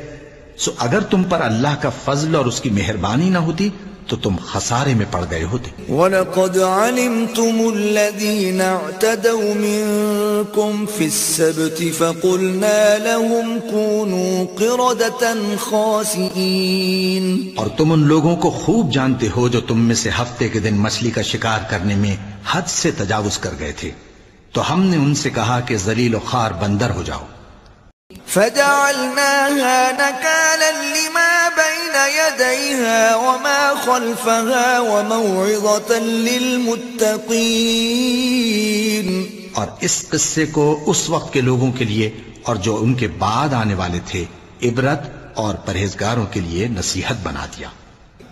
سو اگر تم پر اللہ کا فضل اور اس کی مہربانی نہ ہوتی تو تم خسارے میں پڑ گئے ہوتے.
وَلَقَدْ عَلِمْتُمُ الَّذِينَ اعْتَدَوْا مِنْكُمْ فِي السَّبْتِ فَقُلْنَا لَهُمْ كُونُوا قِرَدَةً خَاسِئِينَ.
اور تم ان لوگوں کو خوب جانتے ہو جو تم میں سے ہفتے کے دن مچھلی کا شکار کرنے میں حد سے تجاوز کر گئے تھے، تو ہم نے ان سے کہا کہ ذلیل و خوار بندر ہو جاؤ.
فَجَعَلْنَاهَا نَكَالًا لِمَا بَيْنَ يَدَيْهَا وَمَا خَلْفَهَا وَمَوْعِظَةً لِلْمُتَّقِينَ.
اور اس قصے کو اس وقت کے لوگوں کے لیے اور جو ان کے بعد آنے والے تھے عبرت اور پرہیزگاروں کے لیے نصیحت بنا دیا.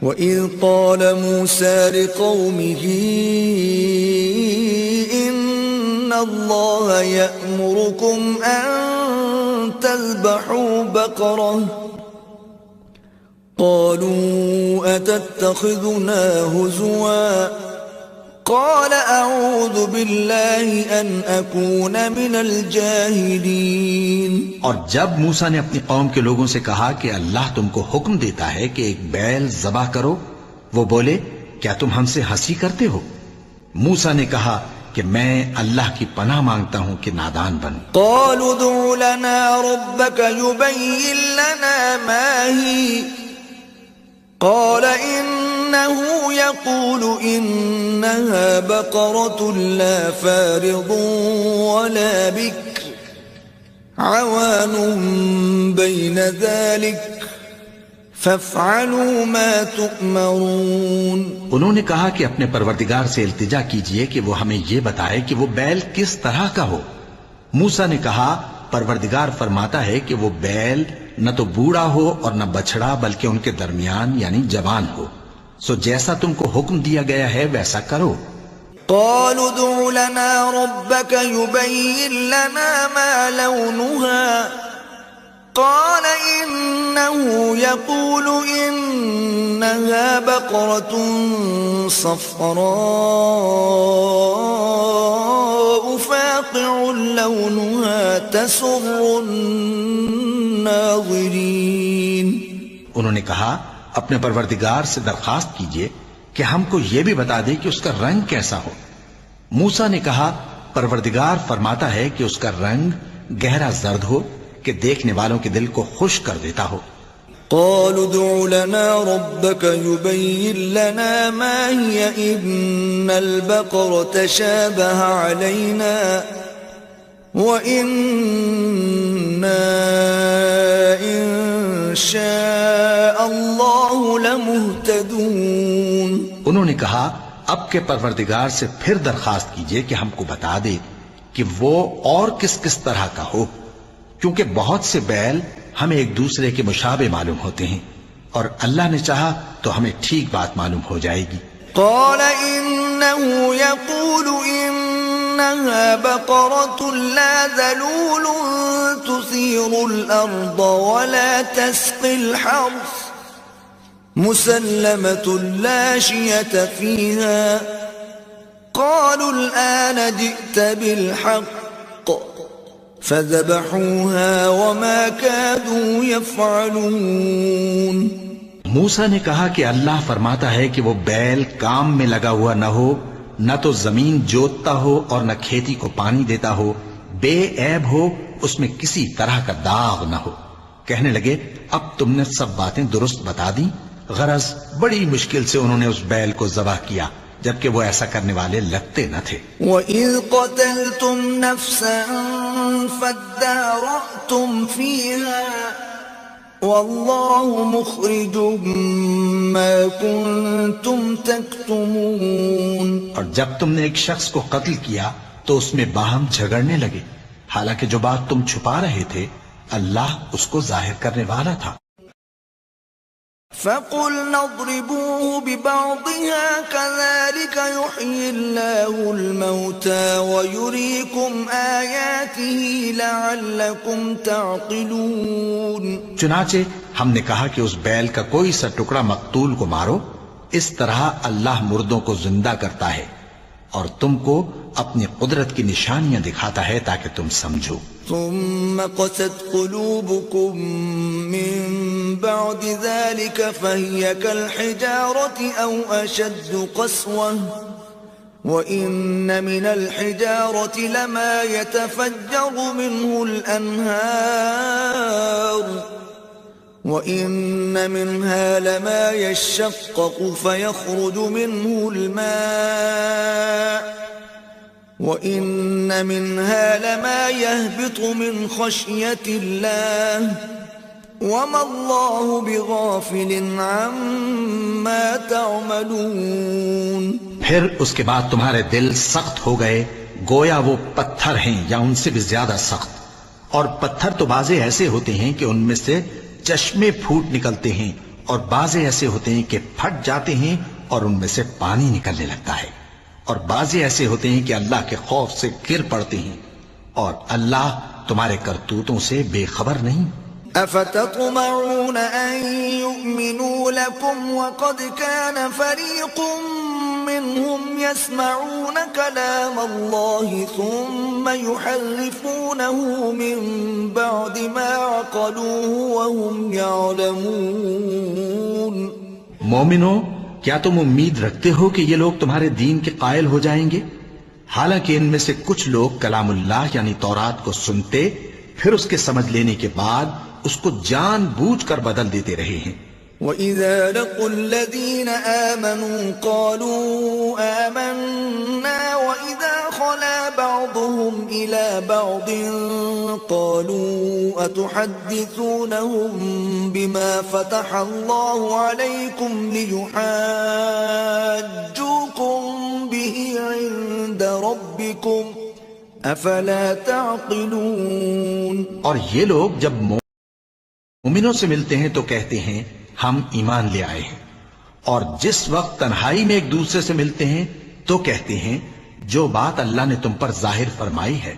وَإِذْ قَالَ مُوسَى لِقَوْمِهِ إِنَّ اللَّهَ يَأْمُرُكُمْ أَن تذبحوا بقرة قالوا أتتخذنا هزوا قال أعوذ بالله أن أكون من الجاهلين.
اور جب موسیٰ نے اپنی قوم کے لوگوں سے کہا کہ اللہ تم کو حکم دیتا ہے کہ ایک بیل ذبح کرو، وہ بولے کیا تم ہم سے ہنسی کرتے ہو؟ موسیٰ نے کہا کہ میں اللہ کی پناہ مانگتا ہوں کہ نادان بنوں.
قالوا ادع لنا ربك يبين لنا ما هي قال إنه يقول إنها بقرة لا فارض ولا بكر عوان بين ذلك فافعلوا ما تؤمرون.
انہوں نے کہا کہ اپنے پروردگار سے التجا کیجئے کہ وہ ہمیں یہ بتائے کہ وہ بیل کس طرح کا ہو. موسیٰ نے کہا پروردگار فرماتا ہے کہ وہ بیل نہ تو بوڑھا ہو اور نہ بچڑا بلکہ ان کے درمیان یعنی جوان ہو. سو جیسا تم کو حکم دیا گیا ہے ویسا کرو.
قالوا ادع لنا ربك يبين لنا ما لونها قال إنه يقول إنها بقرة صفراء فاقع لونها تسر الناظرين.
انہوں نے کہا اپنے پروردگار سے درخواست کیجئے کہ ہم کو یہ بھی بتا دے کہ اس کا رنگ کیسا ہو. موسیٰ نے کہا پروردگار فرماتا ہے کہ اس کا رنگ گہرا زرد ہو کہ دیکھنے والوں کے دل کو خوش کر دیتا ہو.
قالوا ادع لنا ربك يبين لنا ما هي إن البقرة شابه علينا وإنا إن شاء الله لمهتدون.
انہوں نے کہا اب کے پروردگار سے پھر درخواست کیجئے کہ ہم کو بتا دے کہ وہ اور کس کس طرح کا ہو، کیونکہ بہت سے بیل ہمیں ایک دوسرے کے مشابہ معلوم ہوتے ہیں، اور اللہ نے چاہا تو ہمیں ٹھیک بات معلوم ہو جائے گی.
قال إنه يقول إنها بقرة لا ذلول تثير الأرض ولا تسقي الحرث مسلمة لا شية فيها قالوا الآن جئت بالحق فذبحوها وما كادوا يفعلون.
موسیٰ نے کہا کہ اللہ فرماتا ہے کہ وہ بیل کام میں لگا ہوا نہ ہو، نہ تو زمین جوتتا ہو اور نہ کھیتی کو پانی دیتا ہو، بے عیب ہو، اس میں کسی طرح کا داغ نہ ہو. کہنے لگے اب تم نے سب باتیں درست بتا دی. غرض بڑی مشکل سے انہوں نے اس بیل کو ذبح کیا جبکہ وہ ایسا کرنے والے لگتے نہ تھے.
وَإِذْ قَتَلْتُمْ نَفْسًا فَادَّارَأْتُمْ فِيهَا وَاللَّهُ مُخْرِجٌ مَا كُنْتُمْ تَكْتُمُونَ.
اور جب تم نے ایک شخص کو قتل کیا تو اس میں باہم جھگڑنے لگے، حالانکہ جو بات تم چھپا رہے تھے اللہ اس کو ظاہر کرنے والا تھا.
فَقُلْنَا اضْرِبُوهُ بِبَعْضِهَا كَذَلِكَ يُحْيِي اللَّهُ الْمَوْتَى وَيُرِيكُمْ آيَاتِهِ لَعَلَّكُمْ تَعْقِلُونَ.
چنانچہ ہم نے کہا کہ اس بیل کا کوئی سا ٹکڑا مقتول کو مارو، اس طرح اللہ مردوں کو زندہ کرتا ہے اور تم کو اپنی قدرت کی نشانیاں دکھاتا ہے تاکہ تم سمجھو.
ثم قست قلوبكم من بعد ذلك فهي كالحجارة أو أشد قسوة وإن من الحجارة لما يتفجر منه الأنهار وإن منها لما يشقق فيخرج منه الماء وَإِنَّ مِنْهَا لَمَا يَهْبِطُ مِنْ خَشْيَةِ اللَّهِ وَمَا اللَّهُ بِغَافِلٍ عَمَّا تَعْمَلُونَ.
پھر اس کے بعد تمہارے دل سخت ہو گئے گویا وہ پتھر ہیں یا ان سے بھی زیادہ سخت. اور پتھر تو بعضے ایسے ہوتے ہیں کہ ان میں سے چشمے پھوٹ نکلتے ہیں اور بعضے ایسے ہوتے ہیں کہ پھٹ جاتے ہیں اور ان میں سے پانی نکلنے لگتا ہے. اور بعضے ایسے ہوتے ہیں کہ اللہ کے خوف سے گر پڑتے ہیں اور اللہ تمہارے کرتوتوں سے بے خبر نہیں.
افتطمعون ان يؤمنوا لكم وقد كان فريق منهم يسمعون كلام الله ثم يحرفونه من بعد ما عقلوه وهم يعلمون.
مومنو، کیا تم امید رکھتے ہو کہ یہ لوگ تمہارے دین کے قائل ہو جائیں گے؟ حالانکہ ان میں سے کچھ لوگ کلام اللہ یعنی تورات کو سنتے پھر اس کے سمجھ لینے کے بعد اس کو جان بوجھ کر بدل دیتے رہے ہیں.
وَإِذَا لَقُوا الَّذِينَ آمَنُوا قَالُوا آمَنَّا وَإِذَا خَلَا بَعْضُهُمْ إِلَى بَعْضٍ قَالُوا أَتُحَدِّثُونَهُم بِمَا فَتَحَ اللَّهُ عَلَيْكُمْ لِيُحَاجُّوكُم بِهِ عِندَ رَبِّكُمْ أَفَلَا تَعْقِلُونَ.
اور یہ لوگ جب مومنوں سے ملتے ہیں تو کہتے ہیں ہم ایمان لے آئے ہیں، اور جس وقت تنہائی میں ایک دوسرے سے ملتے ہیں تو کہتے ہیں جو بات اللہ نے تم پر ظاہر فرمائی ہے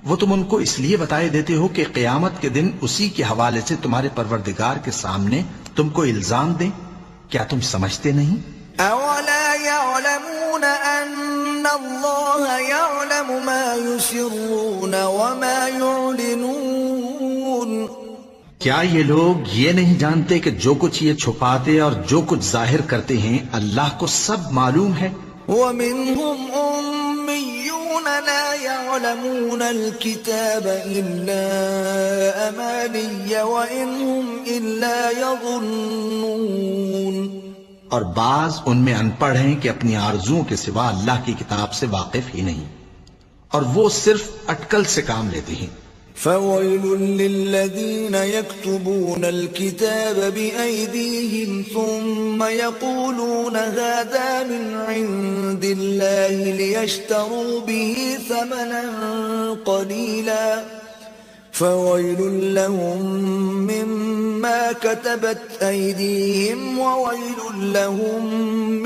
وہ تم ان کو اس لیے بتائے دیتے ہو کہ قیامت کے دن اسی کے حوالے سے تمہارے پروردگار کے سامنے تم کو الزام دیں. کیا تم سمجھتے نہیں؟
اولا يعلمون ان اللہ يعلم ما يسرون وما يعلنون.
کیا یہ لوگ یہ نہیں جانتے کہ جو کچھ یہ چھپاتے اور جو کچھ ظاہر کرتے ہیں اللہ کو سب معلوم ہے؟
وَمِنْهُمْ أُمِّيُّونَ لَا يَعْلَمُونَ الْكِتَابَ إِلَّا أَمَانِيَّ وَإِنْ هُمْ إِلَّا يَظُنُّونَ.
اور بعض ان میں ان پڑھ ہیں کہ اپنی آرزوؤں کے سوا اللہ کی کتاب سے واقف ہی نہیں، اور وہ صرف اٹکل سے کام لیتے ہیں.
فَوَيْلٌ لِّلَّذِينَ يَكْتُبُونَ الْكِتَابَ بِأَيْدِيهِمْ ثُمَّ يَقُولُونَ هَذَا مِنْ عِندِ اللَّهِ لِيَشْتَرُوا بِهِ ثَمَنًا قَلِيلًا فَوَيْلٌ لَّهُم مِّمَّا كَتَبَتْ أَيْدِيهِمْ وَوَيْلٌ لَّهُم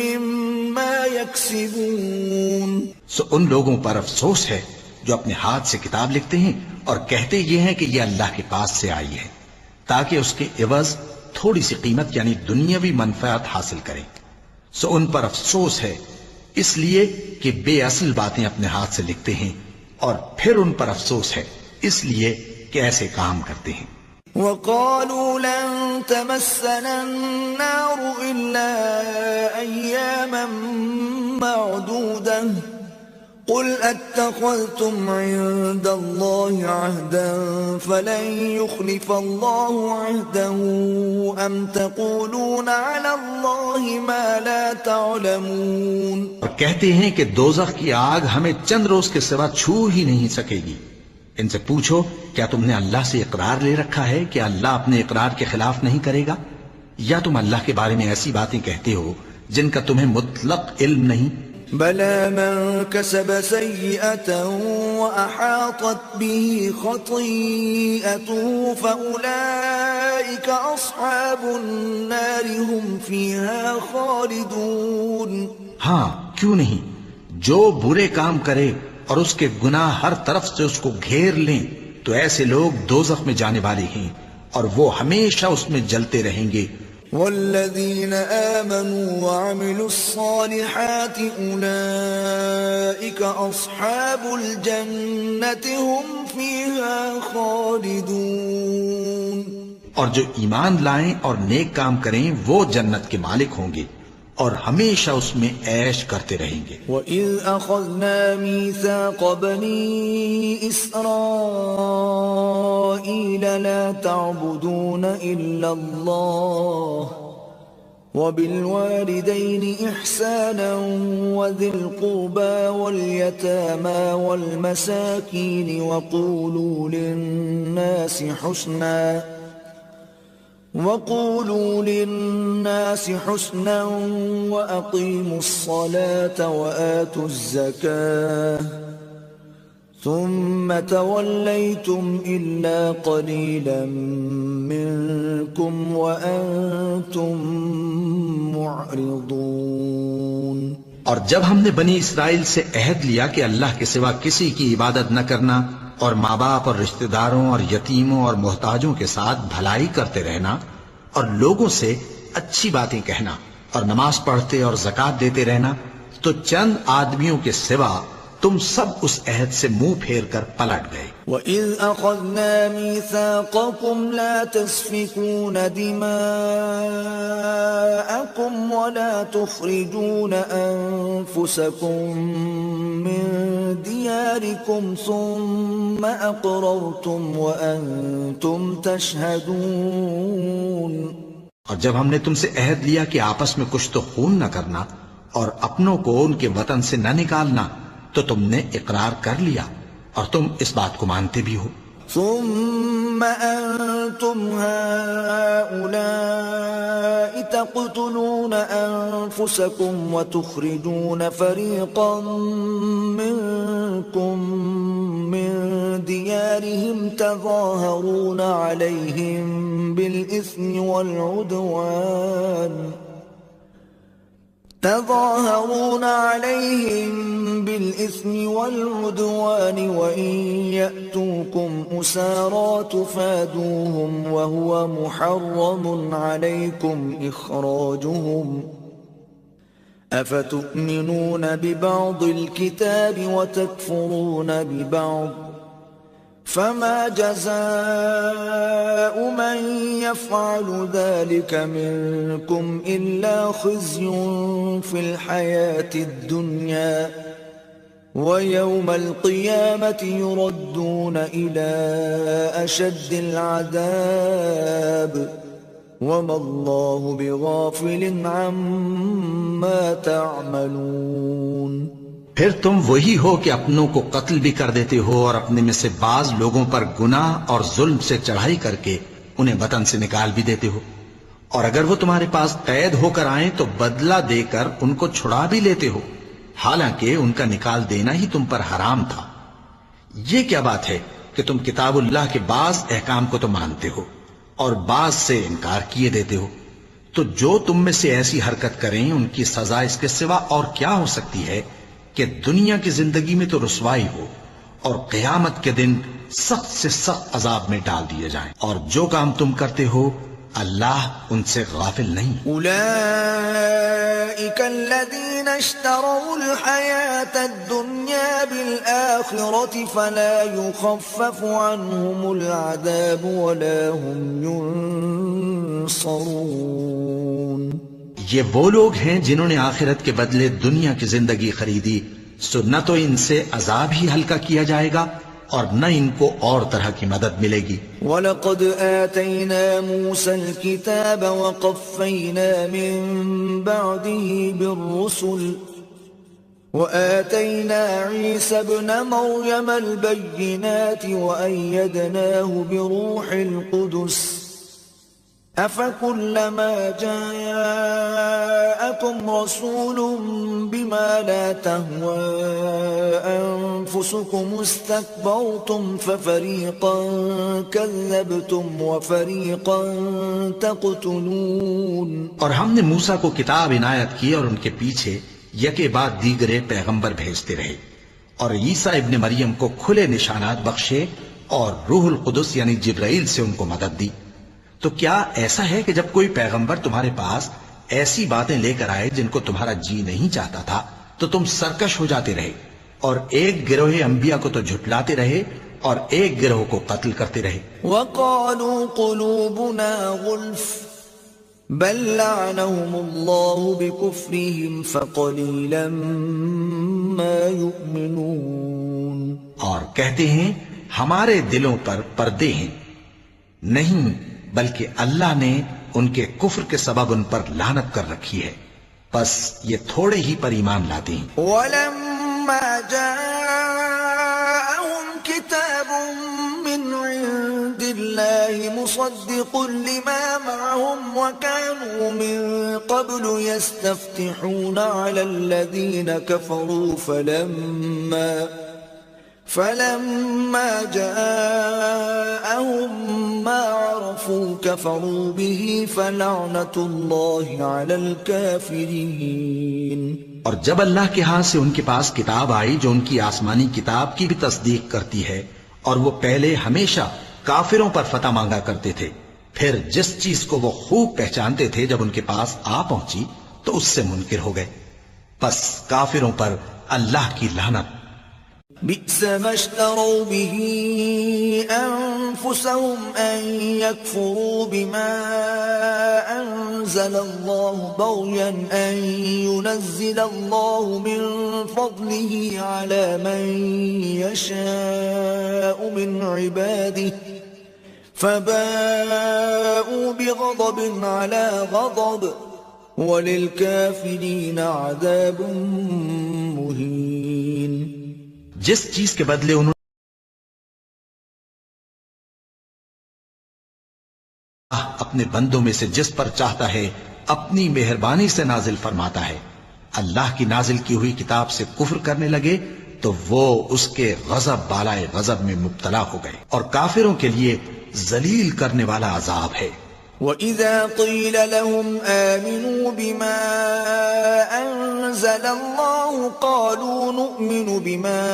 مِّمَّا يَكْسِبُونَ.
سو ان لوگوں پر افسوس ہے جو اپنے ہاتھ سے کتاب لکھتے ہیں اور کہتے یہ ہیں کہ یہ اللہ کے پاس سے آئی ہے تاکہ اس کے عوض تھوڑی سی قیمت یعنی دنیاوی منفعت حاصل کریں. سو ان پر افسوس ہے اس لیے کہ بے اصل باتیں اپنے ہاتھ سے لکھتے ہیں، اور پھر ان پر افسوس ہے اس لیے کہ ایسے کام کرتے ہیں.
وَقَالُوا لَن تَمَسَّنَا النَّارُ إِلَّا أَيَّامًا مَّعْدُودَةً قُلْ أَتَّخَذْتُمْ عِندَ اللَّهِ عَهْدًا فَلَن يُخْلِفَ اللَّهُ عَهْدَهُ أَمْ تَقُولُونَ عَلَى اللَّهِ مَا لَا تَعْلَمُونَ.
اور کہتے ہیں کہ دوزخ کی آگ ہمیں چند روز کے سوا چھو ہی نہیں سکے گی. ان سے پوچھو کیا تم نے اللہ سے اقرار لے رکھا ہے کہ اللہ اپنے اقرار کے خلاف نہیں کرے گا، یا تم اللہ کے بارے میں ایسی باتیں کہتے ہو جن کا تمہیں مطلق علم نہیں؟
بَلَى مَن كَسَبَ سَيِّئَةً وَأَحَاطَتْ بِهِ خَطِيئَتُهُ فَأُولَئِكَ أَصْحَابُ النَّارِ هُمْ فِيهَا خَالِدُونَ.
ہاں کیوں نہیں، جو برے کام کرے اور اس کے گناہ ہر طرف سے اس کو گھیر لیں تو ایسے لوگ دوزخ میں جانے والے ہیں اور وہ ہمیشہ اس میں جلتے رہیں گے.
والذين آمنوا وعملوا الصالحات أولئك أصحاب الجنة هم فيها خالدون.
اور جو ایمان لائیں اور نیک کام کریں وہ جنت کے مالک ہوں گے اور ہمیشہ اس میں عیش کرتے رہیں گے.
وَإِذْ أَخَذْنَا مِيثَاقَ بَنِي إِسْرَائِيلَ لَا تَعْبُدُونَ إِلَّا اللَّهَ وَبِالْوَالِدَيْنِ إِحْسَانًا وَذِي الْقُرْبَى وَالْيَتَامَى وَالْمَسَاكِينِ وَقُولُوا لِلنَّاسِ حُسْنًا وَأَقِيمُوا الصَّلَاةَ وَآتُوا الزَّكَاةَ ثُمَّ تَوَلَّيْتُمْ إِلَّا قَلِيلًا مِّنكُمْ وَأَنتُمْ مُعْرِضُونَ.
اور جب ہم نے بنی اسرائیل سے عہد لیا کہ اللہ کے سوا کسی کی عبادت نہ کرنا اور ماں باپ اور رشتہ داروں اور یتیموں اور محتاجوں کے ساتھ بھلائی کرتے رہنا اور لوگوں سے اچھی باتیں کہنا اور نماز پڑھتے اور زکوٰۃ دیتے رہنا، تو چند آدمیوں کے سوا تم سب اس عہد سے منہ پھیر کر پلٹ گئے.
وَإِذْ أَخَذْنَا مِيثَاقَكُمْ لَا تَسْفِكُونَ دِمَاءَكُمْ وَلَا تُخْرِجُونَ أَنفُسَكُمْ مِنْ دِيَارِكُمْ ثُمَّ أَقْرَرْتُمْ وَأَنْتُمْ تَشْهَدُونَ.
اور جب ہم نے تم سے عہد لیا کہ آپس میں کچھ تو خون نہ کرنا اور اپنوں کو ان کے وطن سے نہ نکالنا، تو تم نے اقرار کر لیا اور تم اس بات کو مانتے بھی ہو.
ثم أنتم هؤلاء تقتلون أنفسكم وتخرجون فريقا منكم من ديارهم تظاهرون عليهم بالإثم والعدوان وإن يأتوكم أسارى تفادوهم وهو محرم عليكم إخراجهم أفتؤمنون ببعض الكتاب وتكفرون ببعض فما جزاء من يفعل ذلك منكم إلا خزي في الحياة الدنيا ويوم القيامة يردون إلى أشد العذاب وما الله بغافل عما تعملون.
پھر تم وہی ہو کہ اپنوں کو قتل بھی کر دیتے ہو اور اپنے میں سے بعض لوگوں پر گناہ اور ظلم سے چڑھائی کر کے انہیں وطن سے نکال بھی دیتے ہو، اور اگر وہ تمہارے پاس قید ہو کر آئیں تو بدلہ دے کر ان کو چھڑا بھی لیتے ہو، حالانکہ ان کا نکال دینا ہی تم پر حرام تھا. یہ کیا بات ہے کہ تم کتاب اللہ کے بعض احکام کو تو مانتے ہو اور بعض سے انکار کیے دیتے ہو؟ تو جو تم میں سے ایسی حرکت کریں ان کی سزا اس کے سوا اور کیا ہو سکتی ہے کہ دنیا کی زندگی میں تو رسوائی ہو اور قیامت کے دن سخت سے سخت عذاب میں ڈال دیے جائیں. اور جو کام تم کرتے ہو اللہ ان سے غافل نہیں.
أولئك الذين اشتروا الحياة الدنيا بالآخرة فلا يخفف عنهم العذاب ولا هم ينصرون.
یہ وہ لوگ ہیں جنہوں نے آخرت کے بدلے دنیا کی زندگی خریدی، سو نہ تو ان سے عذاب ہی ہلکا کیا جائے گا اور نہ ان کو اور طرح کی مدد ملے گی.
وَلَقَدْ آتَيْنَا مُوسَى الْكِتَابَ وَقَفَّيْنَا مِن بَعْدِهِ بِالرُّسُلِ وَآتَيْنَا عِيسَى ابْنَ مَرْيَمَ الْبَيِّنَاتِ وَأَيَّدْنَاهُ بِرُوحِ الْقُدُسِ أَفَكُلَّمَا جَاءَكُمْ رَسُولٌ بِمَا لَا تَهْوَى أَنفُسُكُمُ اسْتَكْبَرْتُمْ فَفَرِيقًا كَذَّبْتُمْ وَفَرِيقًا تَقْتُلُونَ.
اور ہم نے موسیٰ کو کتاب عنایت کی اور ان کے پیچھے یکے بعد دیگرے پیغمبر بھیجتے رہے، اور عیسیٰ ابن مریم کو کھلے نشانات بخشے اور روح القدس یعنی جبرائیل سے ان کو مدد دی. تو کیا ایسا ہے کہ جب کوئی پیغمبر تمہارے پاس ایسی باتیں لے کر آئے جن کو تمہارا جی نہیں چاہتا تھا تو تم سرکش ہو جاتے رہے اور ایک گروہ انبیاء کو تو جھٹلاتے رہے اور ایک گروہ کو قتل کرتے رہے؟
وقالوا قلوبنا غلف بل لعنهم الله بكفرهم فقليلا ما يؤمنون،
اور کہتے ہیں ہمارے دلوں پر پردے ہیں، نہیں بلکہ اللہ نے ان کے کفر کے سبب ان پر لعنت کر رکھی ہے، بس یہ تھوڑے ہی پر ایمان لاتے ہیں۔
ولما جاءهم كتاب من عند الله مصدق لما معهم وكانوا من قبل يستفتحون على الذين كفروا فلما جاءهم ما عرفوا كفروا به فلعنة الله على الكافرين۔
اور جب اللہ کے ہاں سے ان کے پاس کتاب آئی جو ان کی آسمانی کتاب کی بھی تصدیق کرتی ہے، اور وہ پہلے ہمیشہ کافروں پر فتح مانگا کرتے تھے، پھر جس چیز کو وہ خوب پہچانتے تھے جب ان کے پاس آ پہنچی تو اس سے منکر ہو گئے، بس کافروں پر اللہ کی لعنت۔
بئس ما اشتروا به أنفسهم أن يكفروا بما أنزل الله بغيا أن ينزل الله من فضله على من يشاء من عباده فباءوا بغضب على غضب وللكافرين عذاب مهين۔
جس چیز کے بدلے انہوں اپنے بندوں میں سے جس پر چاہتا ہے اپنی مہربانی سے نازل فرماتا ہے، اللہ کی نازل کی ہوئی کتاب سے کفر کرنے لگے تو وہ اس کے غضب بالائے غضب میں مبتلا ہو گئے، اور کافروں کے لیے ذلیل کرنے والا عذاب ہے۔
وَإِذَا قِيلَ لَهُمْ آمِنُوا بِمَا أَنزَلَ اللَّهُ قَالُوا نُؤْمِنُ بِمَا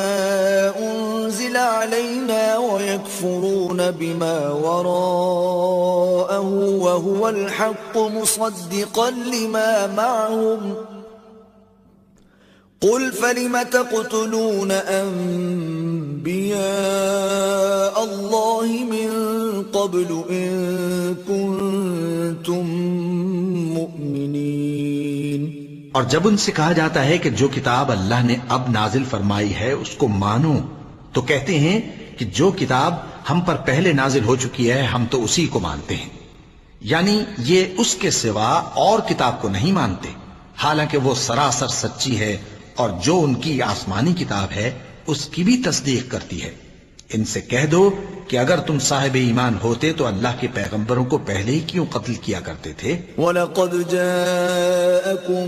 أُنزِلَ عَلَيْنَا وَيَكْفُرُونَ بِمَا وَرَاءَهُ وَهُوَ الْحَقُّ مُصَدِّقًا لِمَا مَعَهُمْ قُلْ فَلِمَ تَقْتُلُونَ أَنبِيَاءَ اللَّهِ مِن قَبْلُ إِن كُنتُم مُؤْمِنِينَ۔
اور جب ان سے کہا جاتا ہے کہ جو کتاب اللہ نے اب نازل فرمائی ہے اس کو مانو، تو کہتے ہیں کہ جو کتاب ہم پر پہلے نازل ہو چکی ہے ہم تو اسی کو مانتے ہیں، یعنی یہ اس کے سوا اور کتاب کو نہیں مانتے، حالانکہ وہ سراسر سچی ہے اور جو ان کی آسمانی کتاب ہے اس کی بھی تصدیق کرتی ہے۔ ان سے کہہ دو کہ اگر تم صاحب ایمان ہوتے تو اللہ کے پیغمبروں کو پہلے ہی کیوں قتل کیا کرتے تھے؟
وَلَقَدْ جَاءَكُم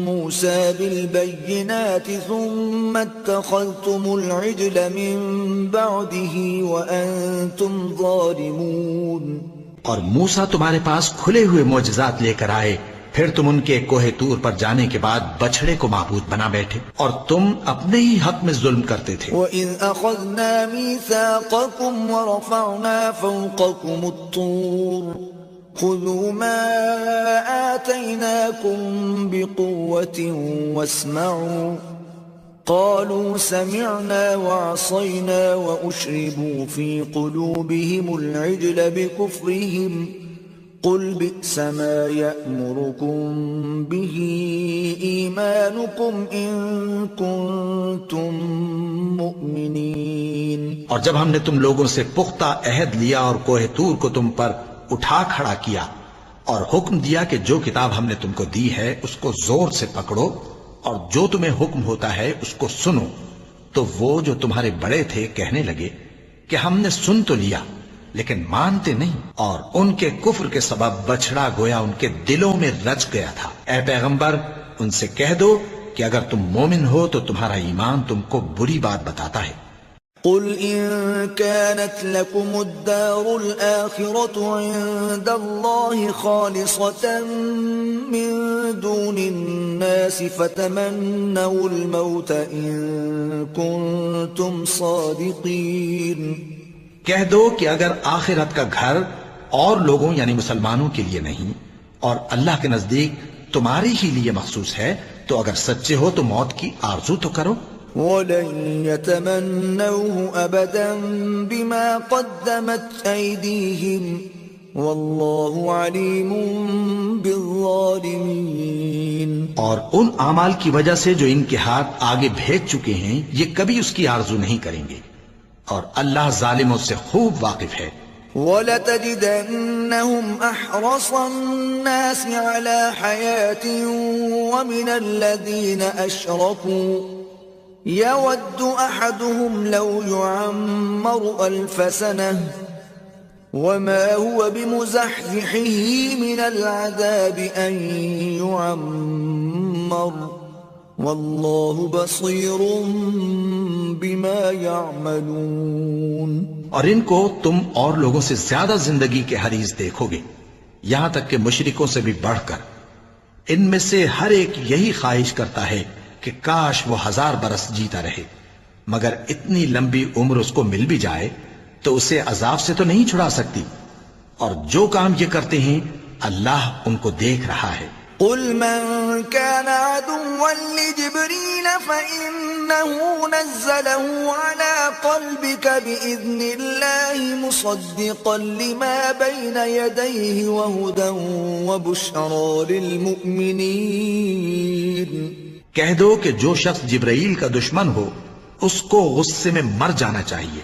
مُوسَى بِالْبَيِّنَاتِ ثُمَّ اتَّخَذْتُمُ الْعِجْلَ مِن بَعْدِهِ وَأَنتُمْ ظَالِمُونَ۔
اور موسیٰ تمہارے پاس کھلے ہوئے معجزات لے کر آئے، پھر تم ان کے کوہ طور پر جانے کے بعد بچھڑے کو معبود بنا بیٹھے اور تم اپنے ہی حق میں ظلم کرتے تھے۔
وَإِذْ أَخَذْنَا مِيثَاقَكُمْ وَرَفَعْنَا فَوْقَكُمُ الطُّورَ خُذُوا مَا آتَيْنَاكُمْ بِقُوَّةٍ وَاسْمَعُوا قَالُوا سَمِعْنَا وَعَصَيْنَا وَأُشْرِبُوا فِي قُلُوبِهِمُ الْعِجْلَ بِكُفْرِهِمْ قُلْ بِئْسَ مَا يَأْمُرُكُمْ بِهِ إِيمَانُكُمْ إِن كُنتُم مُؤْمِنِينَ۔
اور جب ہم نے تم لوگوں سے پختہ عہد لیا اور کوہ طور کو تم پر اٹھا کھڑا کیا اور حکم دیا کہ جو کتاب ہم نے تم کو دی ہے اس کو زور سے پکڑو اور جو تمہیں حکم ہوتا ہے اس کو سنو، تو وہ جو تمہارے بڑے تھے کہنے لگے کہ ہم نے سن تو لیا لیکن مانتے نہیں، اور ان کے کفر کے سبب بچھڑا گویا ان کے دلوں میں رچ گیا تھا۔ اے پیغمبر ان سے کہہ دو کہ اگر تم مومن ہو تو تمہارا ایمان تم کو بری بات بتاتا ہے۔
قل إن كانت لكم الدار الآخرة عند الله خالصة من دون الناس فتمنوا الموت إن كنتم صادقين۔
کہہ دو کہ اگر آخرت کا گھر اور لوگوں یعنی مسلمانوں کے لیے نہیں، اور اللہ کے نزدیک تمہارے ہی لیے مخصوص ہے، تو اگر سچے ہو تو موت کی آرزو تو کرو۔
وَلَن يَتَمَنَّوْهُ أَبَدًا بِمَا قَدَّمَتْ أَيْدِيهِمْ وَاللَّهُ عَلِيمٌ بِالظَّالِمِينَ۔
اور ان اعمال کی وجہ سے جو ان کے ہاتھ آگے بھیج چکے ہیں یہ کبھی اس کی آرزو نہیں کریں گے، اور اللہ ظالموں سے خوب واقف ہے۔
وَلَتَجِدَنَّهُمْ أَحْرَصَ النَّاسِ عَلَى حَيَاةٍ وَمِنَ الَّذِينَ أَشْرَكُوا يَوَدُّ أَحَدُهُمْ لَوْ يُعَمَّرُ أَلْفَ سَنَةٍ وَمَا هُوَ بِمُزَحْزِحِهِ مِنَ الْعَذَابِ أَن يُعَمَّرَ وَاللَّهُ بَصِيرٌ بِمَا يَعْمَلُونَ۔
اور ان کو تم اور لوگوں سے زیادہ زندگی کے حریص دیکھو گے، یہاں تک کہ مشرکوں سے بھی بڑھ کر۔ ان میں سے ہر ایک یہی خواہش کرتا ہے کہ کاش وہ 1000 برس جیتا رہے، مگر اتنی لمبی عمر اس کو مل بھی جائے تو اسے عذاب سے تو نہیں چھڑا سکتی، اور جو کام یہ کرتے ہیں اللہ ان کو دیکھ رہا ہے۔
قل من كان عدوا لجبريل فإنه نزله على قلبك بإذن الله مصدقا لما بين يديه وهدى وبشرى للمؤمنين۔
کہہ دو کہ جو شخص جبرائیل کا دشمن ہو اس کو غصے میں مر جانا چاہیے،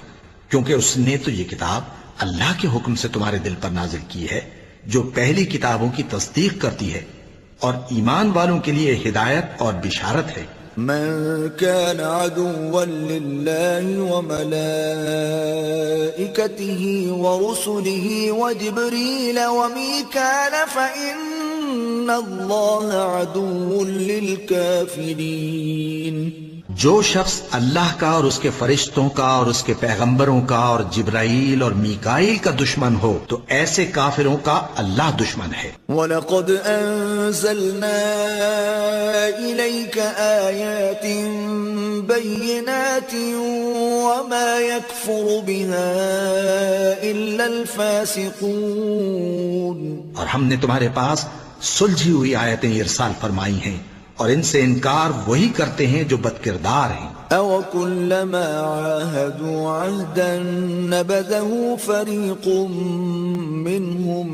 کیونکہ اس نے تو یہ کتاب اللہ کے حکم سے تمہارے دل پر نازل کی ہے جو پہلی کتابوں کی تصدیق کرتی ہے، اور ایمان والوں کے لیے ہدایت اور بشارت ہے۔
من كان عدوا لله وملائكته ورسله وجبريل وميكال فإن الله عدو للكافرين۔
جو شخص اللہ کا اور اس کے فرشتوں کا اور اس کے پیغمبروں کا اور جبرائیل اور میکائیل کا دشمن ہو تو ایسے کافروں کا اللہ دشمن ہے۔
وَلَقَدْ أَنزَلْنَا إِلَيْكَ آيَاتٍ بَيِّنَاتٍ وَمَا يَكْفُرُ بِهَا إِلَّا الْفَاسِقُونَ۔
اور ہم نے تمہارے پاس سلجھی ہوئی آیتیں ارسال فرمائی ہیں، اور ان سے انکار وہی کرتے ہیں جو بدکردار ہیں۔
أَوَكُلَّمَا عَاهَدُوا عَهْدًا نَبَذَهُ فَرِيقٌ مِّنْهُمْ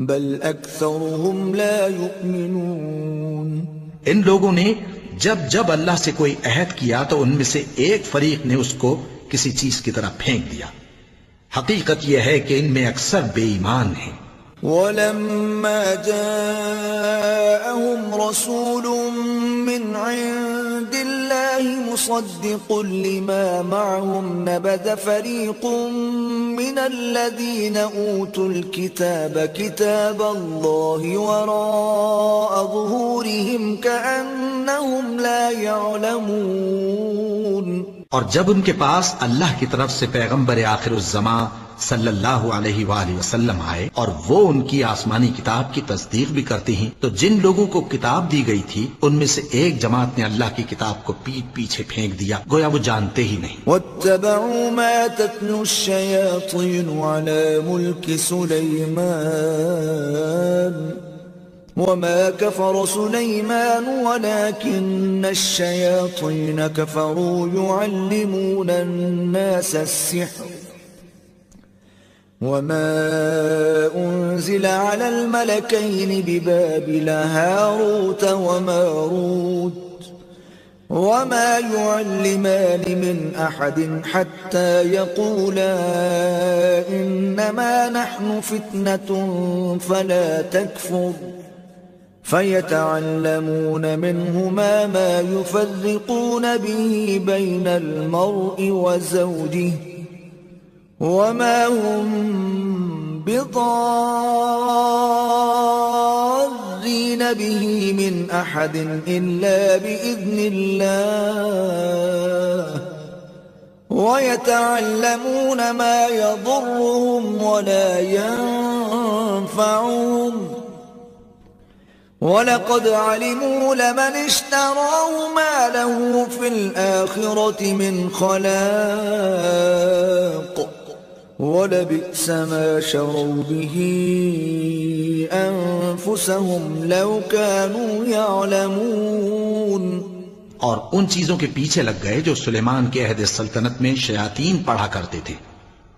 بَلْ أَكْثَرُهُمْ لَا يُؤْمِنُونَ۔
ان لوگوں نے جب اللہ سے کوئی عہد کیا تو ان میں سے ایک فریق نے اس کو کسی چیز کی طرح پھینک دیا۔ حقیقت یہ ہے کہ ان میں اکثر بے ایمان ہیں۔
وَلَمَّا جَاءَهُمْ رَسُولٌ مِّنْ عِندِ اللَّهِ مُصَدِّقٌ لِّمَا مَعَهُمْ نَبَذَ فَرِيقٌ مِّنَ الَّذِينَ أُوتُوا الْكِتَابَ كِتَابَ اللَّهِ وَرَاءَ ظُهُورِهِمْ كَأَنَّهُمْ لَا يَعْلَمُونَ۔
اور جب ان کے پاس اللہ کی طرف سے پیغمبر آخر الزمان صلی اللہ علیہ وآلہ وسلم آئے اور وہ ان کی آسمانی کتاب کی تصدیق بھی کرتے ہیں، تو جن لوگوں کو کتاب دی گئی تھی ان میں سے ایک جماعت نے اللہ کی کتاب کو پیٹ پیچھے پھینک دیا، گویا وہ جانتے ہی نہیں۔
وَاتَّبَعُوا مَا تَتْلُو الشَّيَاطِينُ عَلَى مُلْكِ سُلَيْمَانَ وَمَا كَفَرَ سُلَيْمَانُ وَلَكِنَّ الشَّيَاطِينَ كَفَرُوا يُعَلِّمُونَ النَّاسَ السِّحْرَ وَمَا أُنزِلَ عَلَى الْمَلَكَيْنِ بِبَابِلَ هَارُوتَ وَمَارُوتَ وَمَا يُعَلِّمَانِ مِنْ أَحَدٍ حَتَّى يَقُولَا إِنَّمَا نَحْنُ فِتْنَةٌ فَلَا تَكْفُرْ فَيَتَعَلَّمُونَ مِنْهُمَا مَا يُفَرِّقُونَ بِهِ بَيْنَ الْمَرْءِ وَزَوْجِهِ وَمَا هُمْ بِضَارِّينَ بِهِ مِنْ أَحَدٍ إِلَّا بِإِذْنِ اللَّهِ وَيَتَعَلَّمُونَ مَا يَضُرُّهُمْ وَلَا يَنفَعُهُمْ وَلَقَدْ عَلِمُوا لَمَنِ اشْتَرَاهُ مَا لَهُ فِي الْآخِرَةِ مِنْ خَلَاقٍ وَلَبِئْسَ مَا شَرَوْا بِهِ أَنفُسَهُمْ لَوْ كَانُوا يَعْلَمُونَ،
اور ان چیزوں کے پیچھے لگ گئے جو سلیمان کے عہد سلطنت میں شیاطین پڑھا کرتے تھے،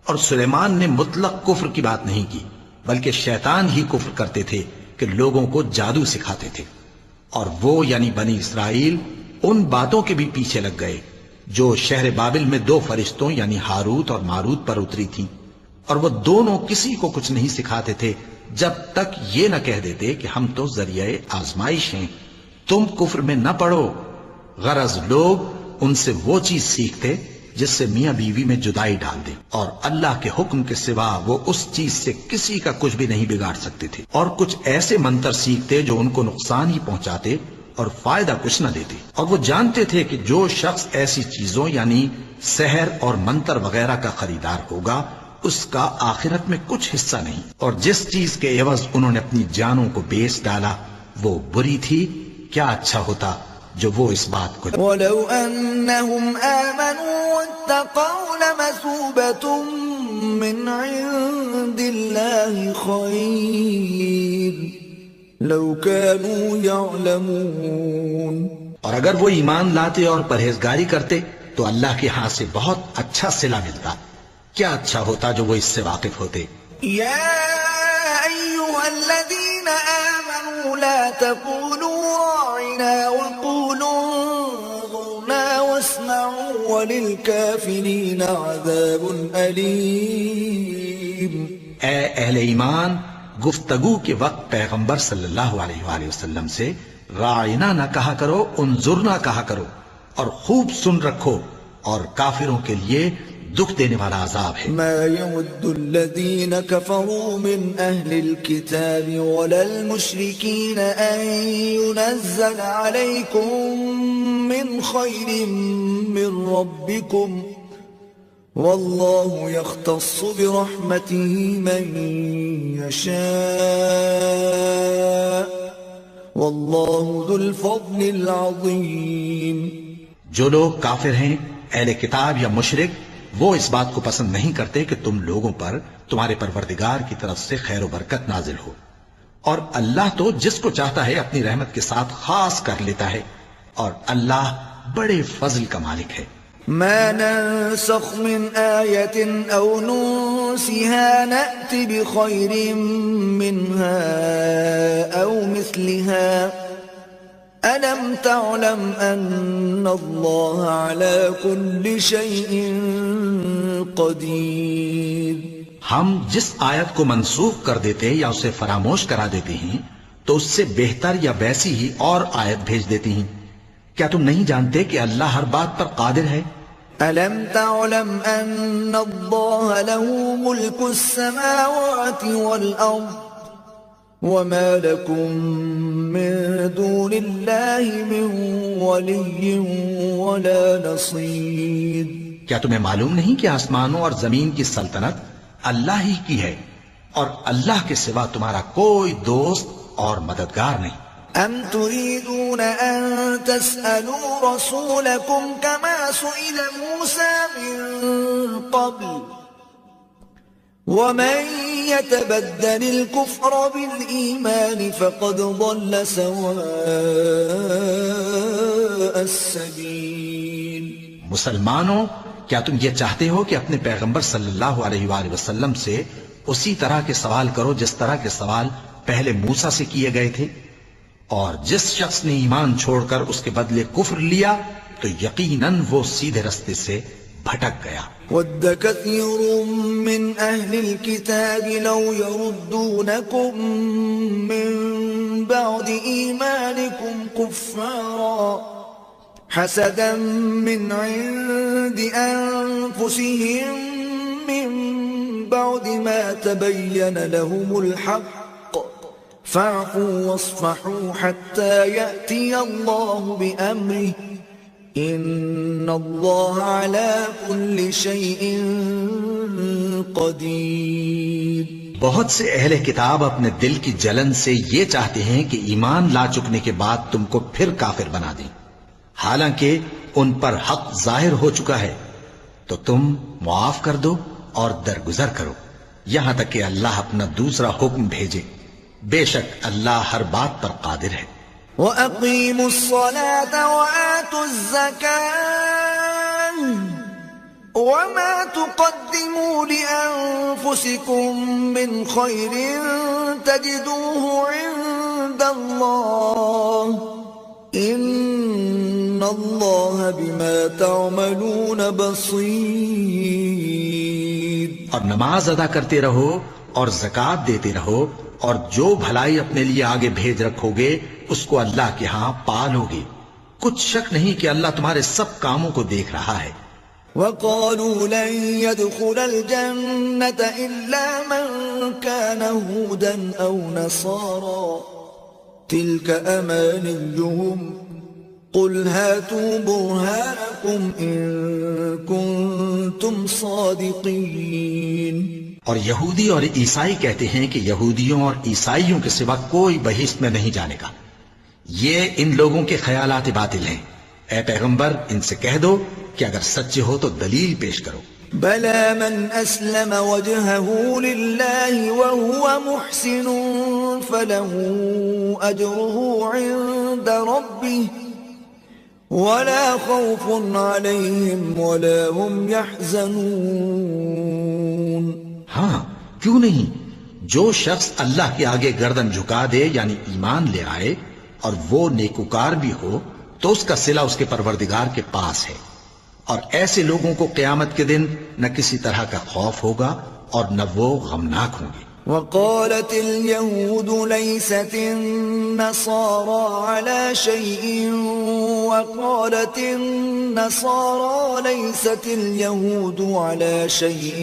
اور سلیمان نے مطلق کفر کی بات نہیں کی، بلکہ شیطان ہی کفر کرتے تھے کہ لوگوں کو جادو سکھاتے تھے، اور وہ یعنی بنی اسرائیل ان باتوں کے بھی پیچھے لگ گئے جو شہر بابل میں 2 فرشتوں یعنی ہاروت اور ماروت پر اتری تھیں، اور وہ دونوں کسی کو کچھ نہیں سکھاتے تھے جب تک یہ نہ کہہ دیتے کہ ہم تو ذریعہ آزمائش ہیں، تم کفر میں نہ پڑو۔ غرض لوگ ان سے وہ چیز سیکھتے جس سے میاں بیوی میں جدائی ڈال دے، اور اللہ کے حکم کے سوا وہ اس چیز سے کسی کا کچھ بھی نہیں بگاڑ سکتے تھے، اور کچھ ایسے منتر سیکھتے جو ان کو نقصان ہی پہنچاتے اور فائدہ کچھ نہ دیتے، اور وہ جانتے تھے کہ جو شخص ایسی چیزوں یعنی سحر اور منتر وغیرہ کا خریدار ہوگا اس کا آخرت میں کچھ حصہ نہیں، اور جس چیز کے عوض انہوں نے اپنی جانوں کو بیچ ڈالا وہ بری تھی، کیا اچھا ہوتا جو وہ اس بات کو
وَلَوْ أَنَّهُمْ آمَنُوا وَاتَّقَوْا لَمَثُوبَةٌ مِّنْ عِندِ اللَّهِ خَيْرٌ لَوْ كَانُوا يَعْلَمُونَ،
اور اگر وہ ایمان لاتے اور پرہیزگاری کرتے تو اللہ کے ہاں سے بہت اچھا صلہ ملتا، کیا اچھا ہوتا جو وہ اس سے واقف ہوتے۔
یا ایھا الذین آمنوا لا تقولوا راعنا وقولوا انظرنا واسمعوا وللکافرین عذاب علیم۔
اے اہل ایمان، گفتگو کے وقت پیغمبر صلی اللہ علیہ وآلہ وسلم سے راعنا نہ کہا کرو، انظرنا کہا کرو، اور خوب سن رکھو، اور کافروں کے لیے دکھ دینے والا عذاب ہے۔
ما يود الذين كفروا من أهل الكتاب ولا المشركين أن ينزل عليكم من خير من ربكم والله يختص برحمته من يشاء والله ذو الفضل العظيم۔
جو لوگ کافر ہیں، اہل کتاب یا مشرک، وہ اس بات کو پسند نہیں کرتے کہ تم لوگوں پر تمہارے پروردگار کی طرف سے خیر و برکت نازل ہو، اور اللہ تو جس کو چاہتا ہے اپنی رحمت کے ساتھ خاص کر لیتا ہے، اور اللہ بڑے فضل کا مالک ہے۔
ما ننسخ من آية أو ننسها نأت بخير منها أو مثلها ألم تعلم أن الله على كل شيء قدير۔
ہم جس آیت کو منسوخ کر دیتے یا اسے فراموش کرا دیتے ہیں تو اس سے بہتر یا ویسی ہی اور آیت بھیج دیتی ہیں، کیا تم نہیں جانتے کہ اللہ ہر بات پر قادر ہے؟
ألم تعلم أن الله له ملك السماوات والأرض وما لكم من دون الله من ولي ولا نصير۔
کیا تمہیں معلوم نہیں کہ آسمانوں اور زمین کی سلطنت اللہ ہی کی ہے، اور اللہ کے سوا تمہارا کوئی دوست اور مددگار نہیں۔
أم تريدون أن تسألوا رسولكم كما سئل موسى من قبل ومن يتبدل الكفر بالإيمان فقد ضل سواء السبيل۔
مسلمانوں، کیا تم یہ چاہتے ہو کہ اپنے پیغمبر صلی اللہ علیہ وآلہ وسلم سے اسی طرح کے سوال کرو جس طرح کے سوال پہلے موسیٰ سے کیے گئے تھے؟ اور جس شخص نے ایمان چھوڑ کر اس کے بدلے کفر لیا تو یقیناً وہ سیدھے رستے سے بھٹک گیا۔
وَدَّ كَثِيرٌ مِّنْ أَهْلِ الْكِتَابِ لَوْ يَرُدُّونَكُمْ مِّن بَعْدِ إِيمَانِكُمْ كُفَّارًا حَسَدًا مِّنْ عِندِ أَنفُسِهِم مِّن بَعْدِ مَا تَبَيَّنَ لَهُمُ الْحَقُّ فاعفوا واصفحوا حتى يأتي الله بأمره إن الله على كل شيء قدير۔
بہت سے اہل کتاب اپنے دل کی جلن سے یہ چاہتے ہیں کہ ایمان لا چکنے کے بعد تم کو پھر کافر بنا دیں، حالانکہ ان پر حق ظاہر ہو چکا ہے، تو تم معاف کر دو اور درگزر کرو یہاں تک کہ اللہ اپنا دوسرا حکم بھیجے. بے شک اللہ ہر بات پر قادر ہے.
وَأَقِيمُوا الصَّلَاةَ وَآتُوا الزَّكَاةَ وَمَا تُقَدِّمُوا لِأَنفُسِكُم مِّنْ خَيْرٍ تَجِدُوهُ عِندَ اللَّهِ إِنَّ اللَّهَ بِمَا تَعْمَلُونَ بَصِيرٌ.
اور نماز ادا کرتے رہو اور زکوٰۃ دیتے رہو اور جو بھلائی اپنے لیے آگے بھیج رکھو گے اس کو اللہ کے ہاں پالو گے. کچھ شک نہیں کہ اللہ تمہارے سب کاموں کو دیکھ رہا ہے.
وَقَالُوا لَن يَدْخُلَ الْجَنَّةَ إِلَّا مَن كَانَ هُودًا أَوْ نَصَارَىٰ تِلْكَ أَمَانِيُّهُمْ قُلْ هَاتُوا بُرْهَانَكُمْ إِن كُنتُمْ صَادِقِينَ.
اور یہودی اور عیسائی کہتے ہیں کہ یہودیوں اور عیسائیوں کے سوا کوئی بہشت میں نہیں جانے گا. یہ ان لوگوں کے خیالات باطل ہیں. اے پیغمبر ان سے کہہ دو کہ اگر سچے ہو تو دلیل پیش کرو.
بَلَى مَنْ أَسْلَمَ وَجْهَهُ لِلَّهِ وَهُوَ مُحْسِنٌ فَلَهُ أَجْرُهُ عِندَ رَبِّهِ وَلَا خَوْفٌ عَلَيْهِمْ وَلَا هُمْ يَحْزَنُونَ.
ہاں کیوں نہیں. جو شخص اللہ کے آگے گردن جھکا دے یعنی ایمان لے آئے اور وہ نیکوکار بھی ہو تو اس کا صلہ اس کے پروردگار کے پاس ہے. اور ایسے لوگوں کو قیامت کے دن نہ کسی طرح کا خوف ہوگا اور نہ وہ غمناک ہوں گے.
وقالت اليهود ليست النصارى على شيء وقالت النصارى ليست اليهود على شيء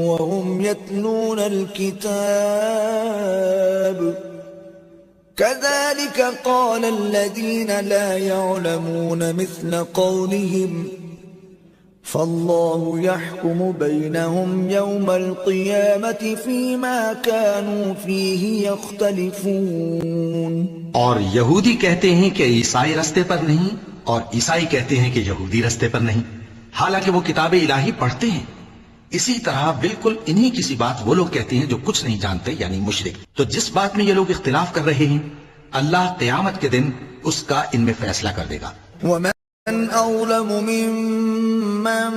وهم يتلون الكتاب كذلك قال الذين لا يعلمون مثل قولهم فالله يحكم بينهم يوم القيامة فيما كانوا فيه يختلفون.
اور یہودی کہتے ہیں کہ عیسائی رستے پر نہیں اور عیسائی کہتے ہیں کہ یہودی رستے پر نہیں حالانکہ وہ کتاب الہی پڑھتے ہیں. اسی طرح بالکل انہی کسی بات وہ لوگ کہتے ہیں جو کچھ نہیں جانتے یعنی مشرک. تو جس بات میں یہ لوگ اختلاف کر رہے ہیں اللہ قیامت کے دن اس کا ان میں فیصلہ کر دے گا.
ومن أظلم ممن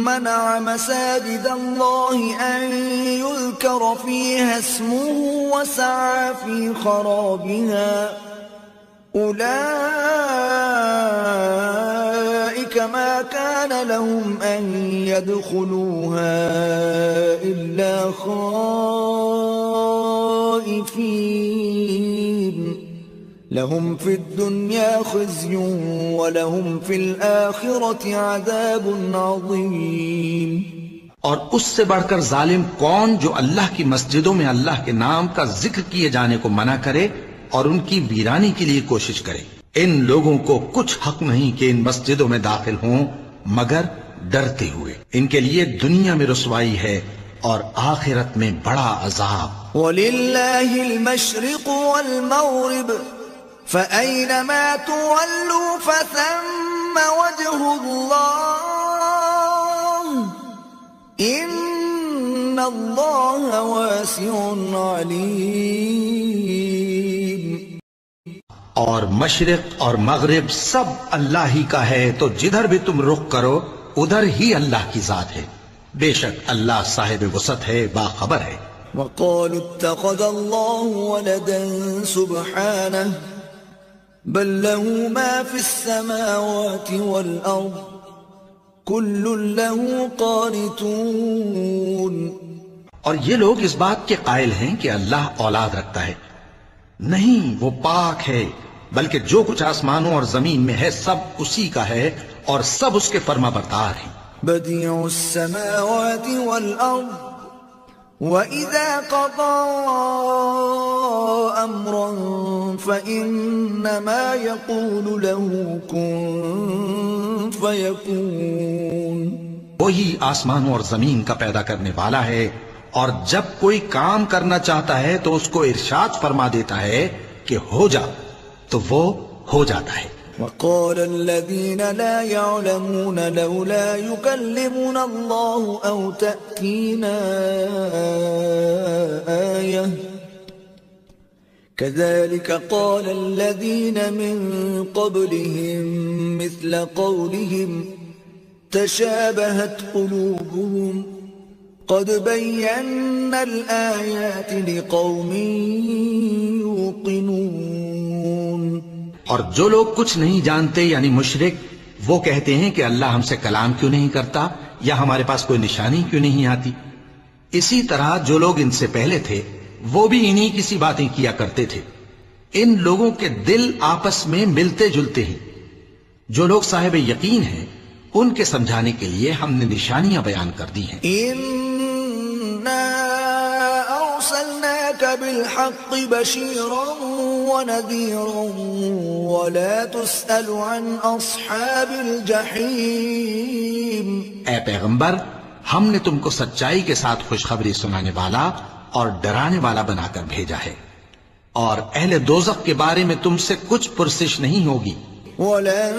منع مساجد الله أن يذكر فيها اسمه وسعى في خرابها أولئك ما كان لهم أن يدخلوها إلا خائفين لهم في الدنيا خزي ولهم في الآخرة عذاب عظيم.
اور اس سے بڑھ کر ظالم کون جو اللہ کی مسجدوں میں اللہ کے نام کا ذکر کیے جانے کو منع کرے اور ان کی ویرانی کے لیے کوشش کرے. ان لوگوں کو کچھ حق نہیں کہ ان مسجدوں میں داخل ہوں مگر ڈرتے ہوئے. ان کے لیے دنیا میں رسوائی ہے اور آخرت میں بڑا عذاب.
وَلِلَّهِ الْمَشْرِقُ وَالْمَغْرِبُ فَأَيْنَمَا تُوَلُّوا فَثَمَّ وَجْهُ اللَّهِ إِنَّ اللَّهَ وَاسِعٌ عَلِيمٌ.
اور مشرق اور مغرب سب اللہ ہی کا ہے تو جدھر بھی تم رخ کرو ادھر ہی اللہ کی ذات ہے. بے شک اللہ صاحب وسعت ہے باخبر ہے.
وَقَالُوا اتَّخَذَ اللَّهُ وَلَدًا سُبْحَانَهُ بل له ما في السماوات والأرض كل له قانتون.
اور یہ لوگ اس بات کے قائل ہیں کہ اللہ اولاد رکھتا ہے. نہیں وہ پاک ہے بلکہ جو کچھ آسمانوں اور زمین میں ہے سب اسی کا ہے اور سب اس کے فرما بردار ہیں.
بديع السماوات والأرض وَإِذَا قَضَى أَمْرًا فَإِنَّمَا يَقُولُ لَهُ كُن فَيَكُونُ.
وہی آسمانوں اور زمین کا پیدا کرنے والا ہے اور جب کوئی کام کرنا چاہتا ہے تو اس کو ارشاد فرما دیتا ہے کہ ہو جا تو وہ ہو جاتا ہے.
وقال الذين لا يعلمون لولا يكلمنا الله أو تأتينا آية كذلك قال الذين من قبلهم مثل قولهم تشابهت قلوبهم قد بينا الآيات لقوم يوقنون.
اور جو لوگ کچھ نہیں جانتے یعنی مشرک، وہ کہتے ہیں کہ اللہ ہم سے کلام کیوں نہیں کرتا یا ہمارے پاس کوئی نشانی کیوں نہیں آتی. اسی طرح جو لوگ ان سے پہلے تھے وہ بھی انہی کسی باتیں کیا کرتے تھے. ان لوگوں کے دل آپس میں ملتے جلتے ہیں. جو لوگ صاحب یقین ہیں ان کے سمجھانے کے لیے ہم نے نشانیاں بیان کر دی ہیں.
إِنَّا أَرْسَلْنَاكَ بِالْحَقِّ بَشِيرًا وَنَذِيرًا وَلَا تُسْأَلُ عَنْ أَصْحَابِ الْجَحِيمِ.
اے پیغمبر، ہم نے تم کو سچائی کے ساتھ خوشخبری سنانے والا اور ڈرانے والا بنا کر بھیجا ہے، اور اہل دوزخ کے بارے میں تم سے کچھ پرسش نہیں ہوگی.
وَلَن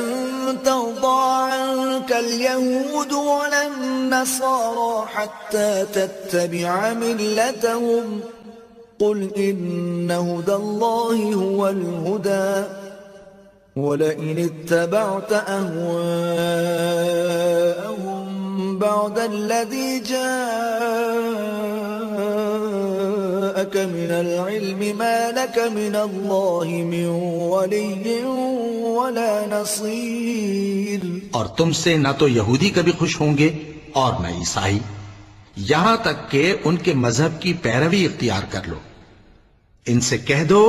تَرْضَىٰ عَنكَ الْيَهُودُ وَلَا النَّصَارَىٰ حَتَّىٰ تَتَّبِعَ مِلَّتَهُمْ قُلْ إِنَّ هُدَى اللَّهِ هُوَ الْهُدَىٰ وَلَئِنِ اتَّبَعْتَ أَهْوَاءَهُمْ بَعْدَ الَّذِي جَاءَكَ مِنَ الْعِلْمِ مَا لَكَ مِنَ اللَّهِ مِنْ وَلِيٍّ وَلَا نَصِيرٍ.
اور تم سے نہ تو یہودی کبھی خوش ہوں گے اور نہ عیسائی، یہاں تک کہ ان کے مذہب کی پیروی اختیار کر لو. ان سے کہہ دو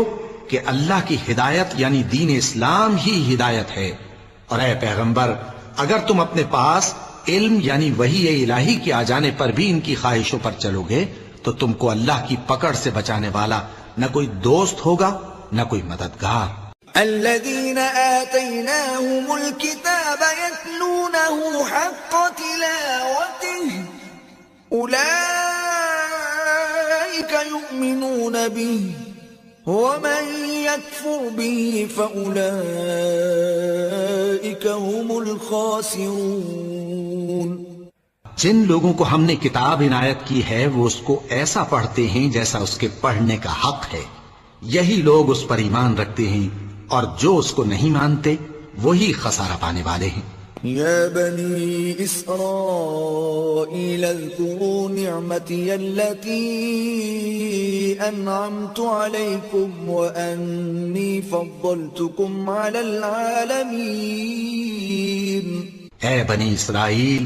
کہ اللہ کی ہدایت یعنی دین اسلام ہی ہدایت ہے. اور اے پیغمبر، اگر تم اپنے پاس علم یعنی وحی الہی کے آ جانے پر بھی ان کی خواہشوں پر چلو گے تو تم کو اللہ کی پکڑ سے بچانے والا نہ کوئی دوست ہوگا نہ کوئی مددگار.
الذين آتيناهم الكتاب يتلونه حق تلاوته أولئك يؤمنون به ومن يكفر به فأولئك هم الخاسرون.
جن لوگوں کو ہم نے کتاب عنایت کی ہے وہ اس کو ایسا پڑھتے ہیں جیسا اس کے پڑھنے کا حق ہے، یہی لوگ اس پر ایمان رکھتے ہیں، اور جو اس کو نہیں مانتے وہی خسارہ پانے والے ہیں.
يا بني إسرائيل اذكروا نعمتي التي أنعمت عليكم وأني فضلتكم على العالمين.
اے بنی اسرائیل،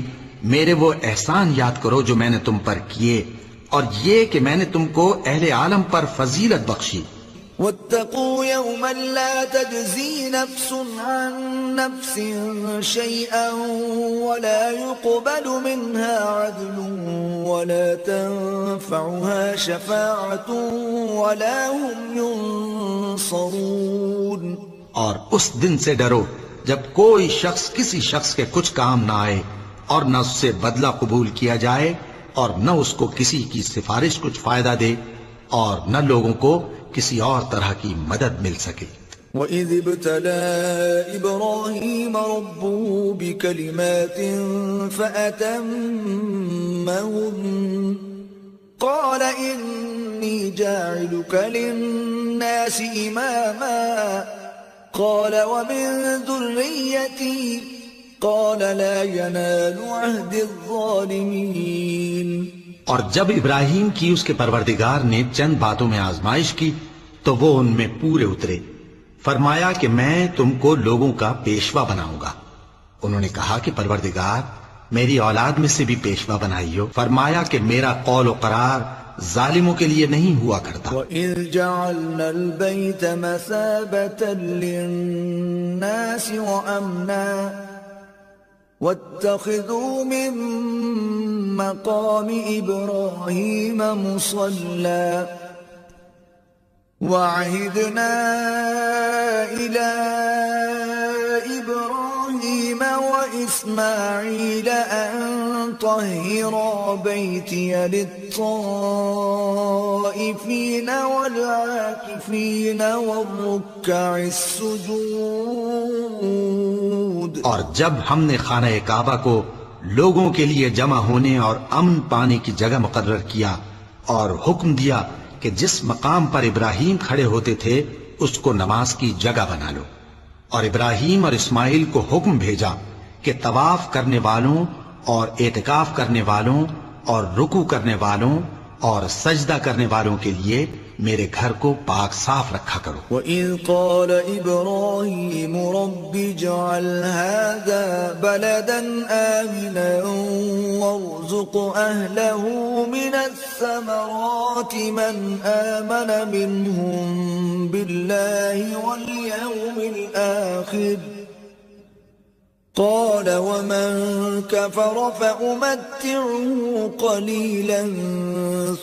میرے وہ احسان یاد کرو جو میں نے تم پر کیے، اور یہ کہ میں نے تم کو اہل عالم پر فضیلت بخشی.
واتقوا يوما لا تجزي نفس عن نفس شيئا ولا يقبل منها عدل ولا تنفعها شفاعة ولا هم ينصرون.
اور اس دن سے ڈرو جب کوئی شخص کسی شخص کے کچھ کام نہ آئے، اور نہ اس سے بدلہ قبول کیا جائے، اور نہ اس کو کسی کی سفارش کچھ فائدہ دے، اور نہ لوگوں کو کسی اور طرح کی مدد مل سکے.
وَإِذِ ابْتَلَى إِبْرَاهِيمَ رَبُّهُ بِكَلِمَاتٍ فَأَتَمَّهُنَّ قَالَ إِنِّي جَاعِلُكَ لِلنَّاسِ إِمَامًا قَالَ وَمِن ذُرِّيَّتِي قَالَ لَا يَنَالُ عَهْدِ الظَّالِمِينَ.
اور جب ابراہیم کی اس کے پروردگار نے چند باتوں میں آزمائش کی تو وہ ان میں پورے اترے. فرمایا کہ میں تم کو لوگوں کا پیشوا بناؤں گا. انہوں نے کہا کہ پروردگار میری اولاد میں سے بھی پیشوا بنائیو. فرمایا کہ میرا قول و قرار ظالموں کے لیے نہیں ہوا کرتا.
وَإِذْ جَعَلْنَا الْبَيْتَ مَثَابَةً لِلنَّاسِ وَأَمْنًا وَاتَّخِذُوا مِن مَّقَامِ إِبْرَاهِيمَ مُصَلًّى وَعَهِدْنَا إِلَىٰ إِبْرَاهِيمَ وَإِسْمَاعِيلَ أَن طَهِّرَا بَيْتِيَ لِلطَّائِفِينَ وَالْعَاكِفِينَ وَالرُّكَّعِ السُّجُودِ.
اور جب ہم نے خانہ کعبہ کو لوگوں کے لیے جمع ہونے اور امن پانے کی جگہ مقرر کیا اور حکم دیا کہ جس مقام پر ابراہیم کھڑے ہوتے تھے اس کو نماز کی جگہ بنا لو، اور ابراہیم اور اسماعیل کو حکم بھیجا کہ طواف کرنے والوں اور اعتکاف کرنے والوں اور رکوع کرنے والوں اور سجدہ کرنے والوں کے لیے میرے گھر کو پاک صاف رکھا کرو۔
وَإِذْ قَالَ إِبْرَاهِيمُ رَبِّ اجْعَلْ هَذَا بَلَدًا آمِنًا وَارْزُقْ أَهْلَهُ مِنَ الثَّمَرَاتِ مَنْ آمَنَ مِنْهُمْ بِاللَّهِ وَالْيَوْمِ الْآخِرِ قال ومن كفر فأمتعه قليلا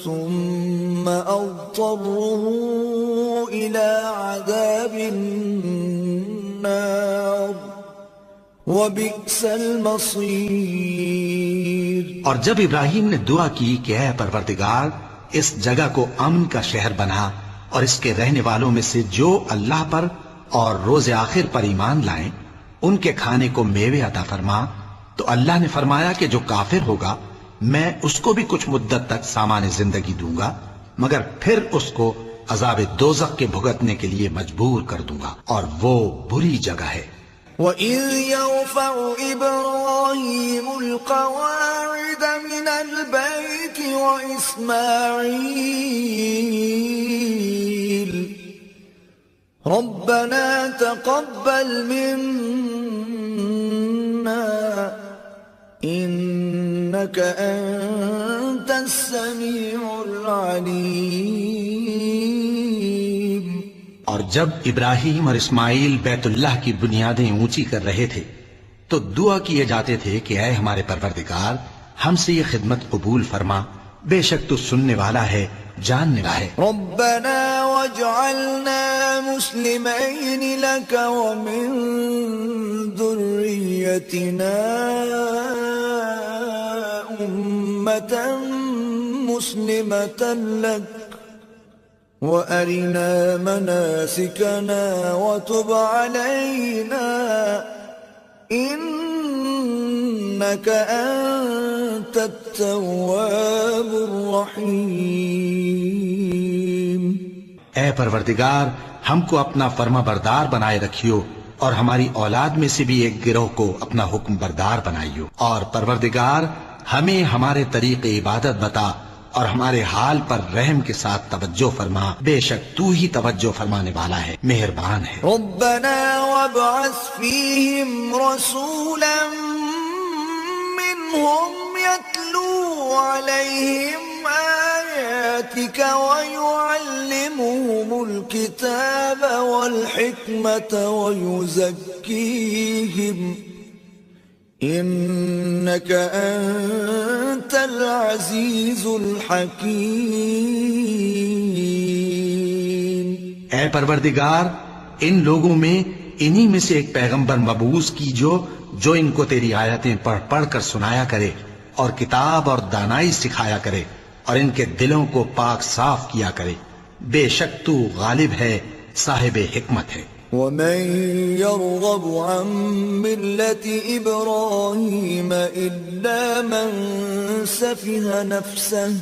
ثم أضطره إلى عذاب النار وبئس المصير۔
اور جب ابراہیم نے دعا کی کہ اے پروردگار اس جگہ کو امن کا شہر بنا اور اس کے رہنے والوں میں سے جو اللہ پر اور روز آخر پر ایمان لائیں ان کے کھانے کو میوے عطا فرما، تو اللہ نے فرمایا کہ جو کافر ہوگا میں اس کو بھی کچھ مدت تک سامان زندگی دوں گا، مگر پھر اس کو عذاب دوزخ کے بھگتنے کے لیے مجبور کر دوں گا، اور وہ بری جگہ ہے۔
وَإِذْ يَرْفَعُ إِبْرَاهِيمُ الْقَوَاعِدَ مِنَ الْبَيْتِ وَإِسْمَاعِيلُ رَبَّنَا تَقَبَّلْ مِنَّا إِنَّكَ أَنْتَ السَّمِيعُ الْعَلِيمُ۔
اور جب ابراہیم اور اسماعیل بیت اللہ کی بنیادیں اونچی کر رہے تھے تو دعا کیے جاتے تھے کہ اے ہمارے پروردگار ہم سے یہ خدمت قبول فرما، بے شک تو سننے والا ہے، جاننے والا ہے۔
ربنا واجعلنا مسلمين لك ومن ذريتنا أمة مسلمة لك وأرنا مناسكنا وتب علينا إنك أنت التواب الرحيم۔
اے پروردگار ہم کو اپنا فرما بردار بنائے رکھیو اور ہماری اولاد میں سے بھی ایک گروہ کو اپنا حکم بردار بنائیو، اور پروردگار ہمیں ہمارے طریق عبادت بتا اور ہمارے حال پر رحم کے ساتھ توجہ فرما، بے شک تو ہی توجہ فرمانے والا ہے، مہربان ہے۔
ربنا وابعث فيهم رسولا منهم يتلو عليهم آياتك ويعلمهم الكتاب والحكمة ويزكيهم إنك أنت العزيز الحكيم۔
اے پروردگار ان لوگوں میں انہی میں سے ایک پیغمبر مبعوث کی جو ان کو تیری آیتیں پڑھ پڑھ کر سنایا کرے اور کتاب اور دانائی سکھایا کرے اور ان کے دلوں کو پاک صاف کیا کرے، بے شک تو غالب ہے، صاحب حکمت ہے۔
ومن يرغب عن ملة إبراهيم إلا من سفه نفسه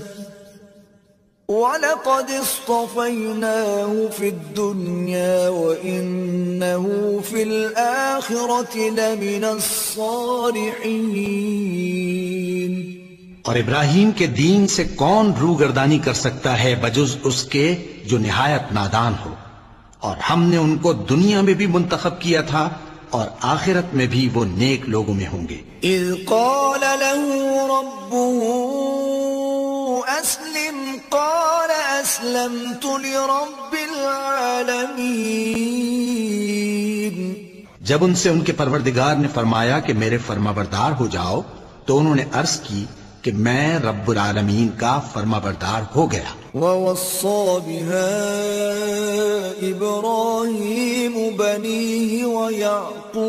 وَلَقَدِ اصْطَفَيْنَاهُ فِي الدُّنْيَا وَإِنَّهُ فِي الْآخِرَةِ لَمِنَ الصَّالِحِينَ۔
اور ابراہیم کے دین سے کون روگردانی کر سکتا ہے بجز اس کے جو نہایت نادان ہو، اور ہم نے ان کو دنیا میں بھی منتخب کیا تھا اور آخرت میں بھی وہ نیک لوگوں میں ہوں گے۔
اذ قال له ربه اسلم قال اسلمت لرب العالمین۔
جب ان سے ان کے پروردگار نے فرمایا کہ میرے فرمانبردار ہو جاؤ تو انہوں نے عرض کی کہ میں رب العالمین کا فرمانبردار ہو گیا۔
وَوَصَّى بِهَا إِبْرَاهِيمُ بَنِيهِ وَيَعْقُوبُ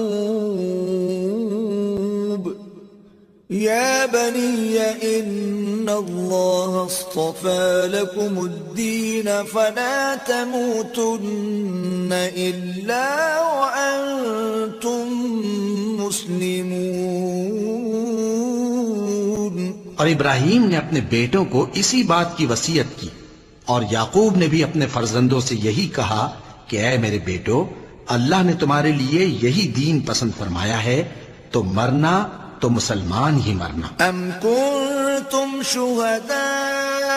يَا بَنِيَّ إِنَّ اللَّهَ اصْطَفَى لَكُمُ الدِّينَ فَلَا تَمُوتُنَّ إِلَّا وَأَنْتُمْ مسلمون.
اور ابراہیم نے اپنے بیٹوں کو اسی بات کی وصیت کی، اور یعقوب نے بھی اپنے فرزندوں سے یہی کہا کہ اے میرے بیٹو، اللہ نے تمہارے لیے یہی دین پسند فرمایا ہے، تو مرنا تو مسلمان ہی مرنا.
ام کنتم شہداء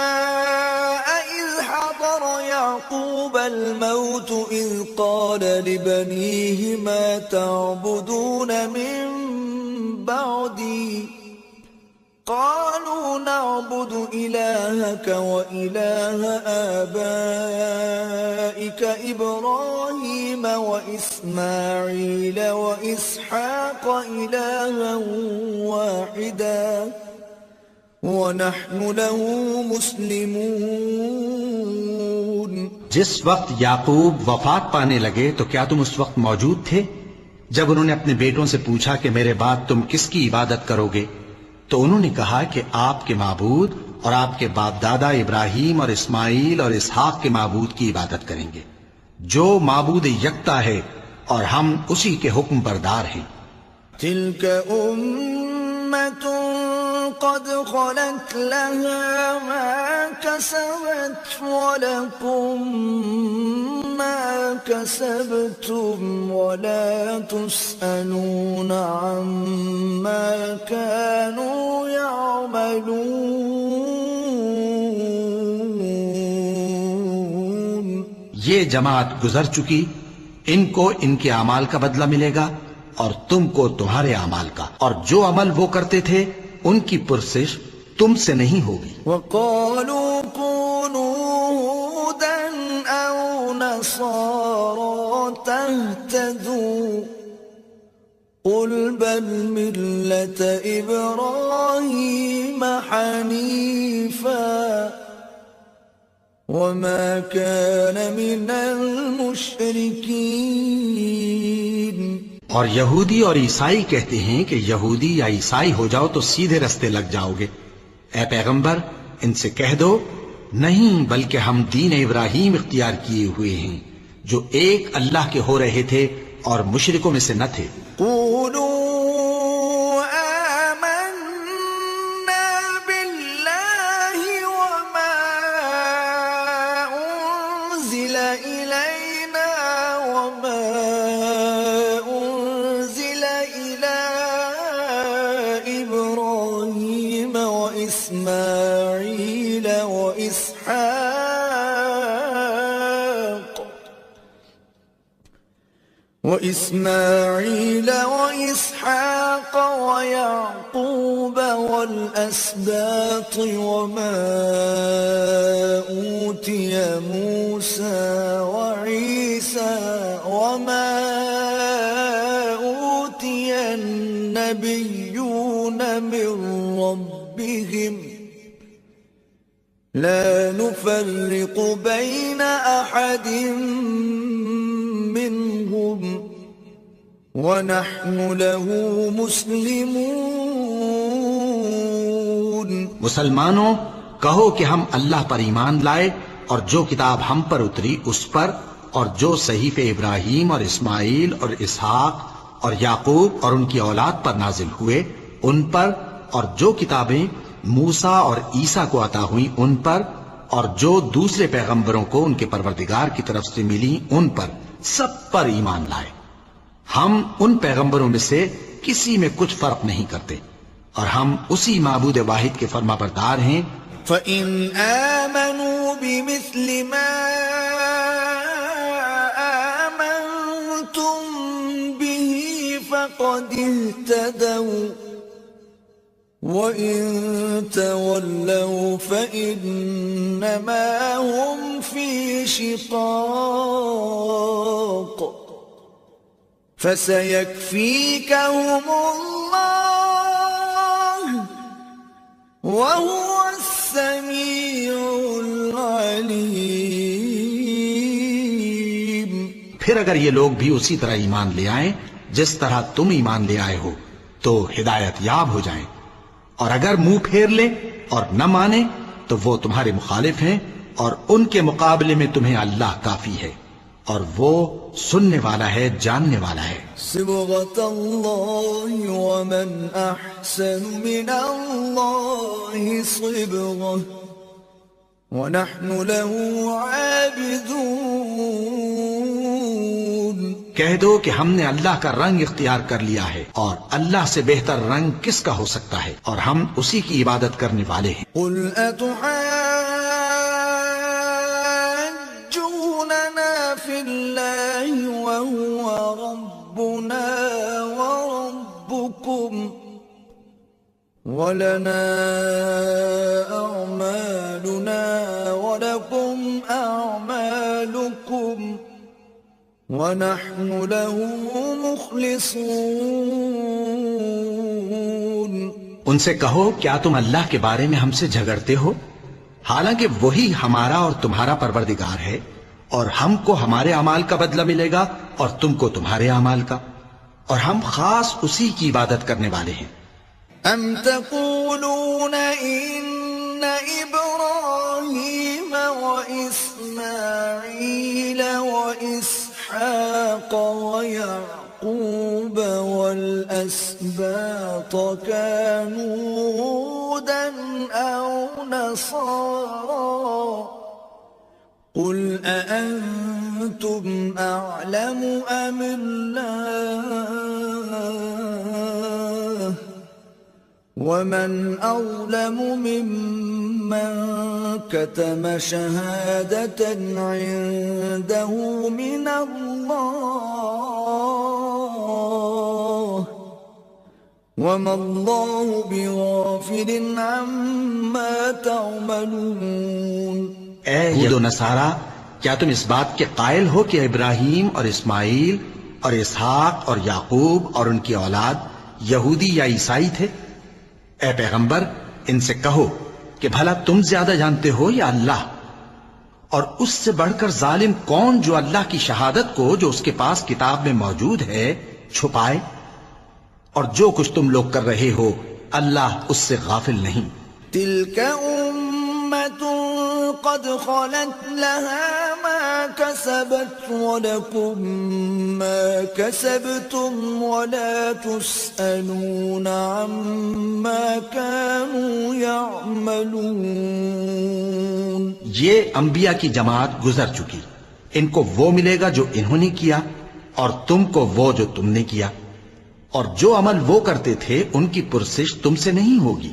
اذ حضر یعقوب الموت اذ قال لبنیہ ما تعبدون من بعدی قالوا نعبد إلهك وإله آبائك إبراهيم وإسماعيل وإسحاق إلها واحدا ونحن له مسلمون.
جس وقت یعقوب وفات پانے لگے تو کیا تم اس وقت موجود تھے جب انہوں نے اپنے بیٹوں سے پوچھا کہ میرے بعد تم کس کی عبادت کرو گے؟ تو انہوں نے کہا کہ آپ کے معبود اور آپ کے باپ دادا ابراہیم اور اسماعیل اور اسحاق کے معبود کی عبادت کریں گے، جو معبود یکتا ہے اور ہم اسی کے حکم بردار ہیں.
تلك أمة قد خلت لها ما كسبت ولكم ما كسبتم ولا تسألون عما كانوا يعملون.
یہ جماعت گزر چکی، ان کو ان کے اعمال کا بدلہ ملے گا اور تم کو تمہارے اعمال کا، اور جو عمل وہ کرتے تھے ان کی پرسش تم سے نہیں ہوگی.
وقالوا كونوا هودا أو نصارى تهتدوا قل بل ملة إبراهيم حنيفا وما كان من المشركين.
اور یہودی اور عیسائی کہتے ہیں کہ یہودی یا عیسائی ہو جاؤ تو سیدھے رستے لگ جاؤ گے. اے پیغمبر ان سے کہہ دو نہیں، بلکہ ہم دین ابراہیم اختیار کیے ہوئے ہیں جو ایک اللہ کے ہو رہے تھے اور مشرکوں میں سے نہ تھے.
قولوا آمنا بالله وما أنزل إلينا وما أنزل إلى إبراهيم وإسماعيل وإسحاق ويعقوب والأسباط وما أوتي موسى وعيسى وما أوتي النبيون من ربهم لا نفرق بين أحد منهم وَنَحْنُ لَهُ مُسْلِمُونَ.
مسلمانوں کہو کہ ہم اللہ پر ایمان لائے اور جو کتاب ہم پر اتری اس پر، اور جو صحیفے ابراہیم اور اسماعیل اور اسحاق اور یعقوب اور ان کی اولاد پر نازل ہوئے ان پر، اور جو کتابیں موسیٰ اور عیسیٰ کو عطا ہوئیں ان پر، اور جو دوسرے پیغمبروں کو ان کے پروردگار کی طرف سے ملی ان پر، سب پر ایمان لائے. ہم ان پیغمبروں میں سے کسی میں کچھ فرق نہیں کرتے، اور ہم اسی معبود واحد کے فرما بردار ہیں.
فَإِنْ آمَنُوا بِمِثْلِ مَا آمَنْتُمْ بِهِ فَقَدِ اهْتَدَوْا وَإِنْ تَوَلَّوْا فَإِنَّمَا هُمْ فِي شِقَاقٍ فَسَيَكْفِيكَهُمُ اللَّهُ وَهُوَ السَّمِيعُ الْعَلِيمُ.
پھر اگر یہ لوگ بھی اسی طرح ایمان لے آئیں جس طرح تم ایمان لے آئے ہو تو ہدایت یاب ہو جائیں، اور اگر منہ پھیر لیں اور نہ مانیں تو وہ تمہارے مخالف ہیں، اور ان کے مقابلے میں تمہیں اللہ کافی ہے. اور وہ سننے والا ہے، جاننے والا ہے۔
صبغة الله ومن أحسن من الله صبغة ونحن له عابدون۔
کہہ دو کہ ہم نے اللہ کا رنگ اختیار کر لیا ہے، اور اللہ سے بہتر رنگ کس کا ہو سکتا ہے، اور ہم اسی کی عبادت کرنے والے ہیں۔
قل أتحاجوننا في الله وهو ربنا وربكم ولنا أعمالنا ولكم أعمالكم ونحن له مخلصون۔
ان سے کہو کیا تم اللہ کے بارے میں ہم سے جھگڑتے ہو، حالانکہ وہی ہمارا اور تمہارا پروردگار ہے، اور ہم کو ہمارے اعمال کا بدلہ ملے گا اور تم کو تمہارے اعمال کا، اور ہم خاص اسی کی عبادت کرنے والے ہیں۔
أم تقولون إن إبراهيم وإسماعيل وإسحاق ويعقوب والأسباط كانوا هودا أو نصارى قل أأنتم أعلم أم الله ومن أظلم ممن كتم شهادة عنده من الله وما الله بغافل عما تعملون۔
اے یہود و نصارا، کیا تم اس بات کے قائل ہو کہ ابراہیم اور اسماعیل اور اسحاق اور یعقوب اور ان کی اولاد یہودی یا عیسائی تھے؟ اے پیغمبر، ان سے کہو کہ بھلا تم زیادہ جانتے ہو یا اللہ؟ اور اس سے بڑھ کر ظالم کون جو اللہ کی شہادت کو جو اس کے پاس کتاب میں موجود ہے چھپائے؟ اور جو کچھ تم لوگ کر رہے ہو اللہ اس سے غافل نہیں۔
تلك أمة قد خلت لها ما كسبت ولكم ما كسبتم ولا تسألون عما كانوا يعملون۔
یہ انبیاء کی جماعت گزر چکی، ان کو وہ ملے گا جو انہوں نے کیا، اور تم کو وہ جو تم نے کیا، اور جو عمل وہ کرتے تھے ان کی پرسش تم سے نہیں ہوگی۔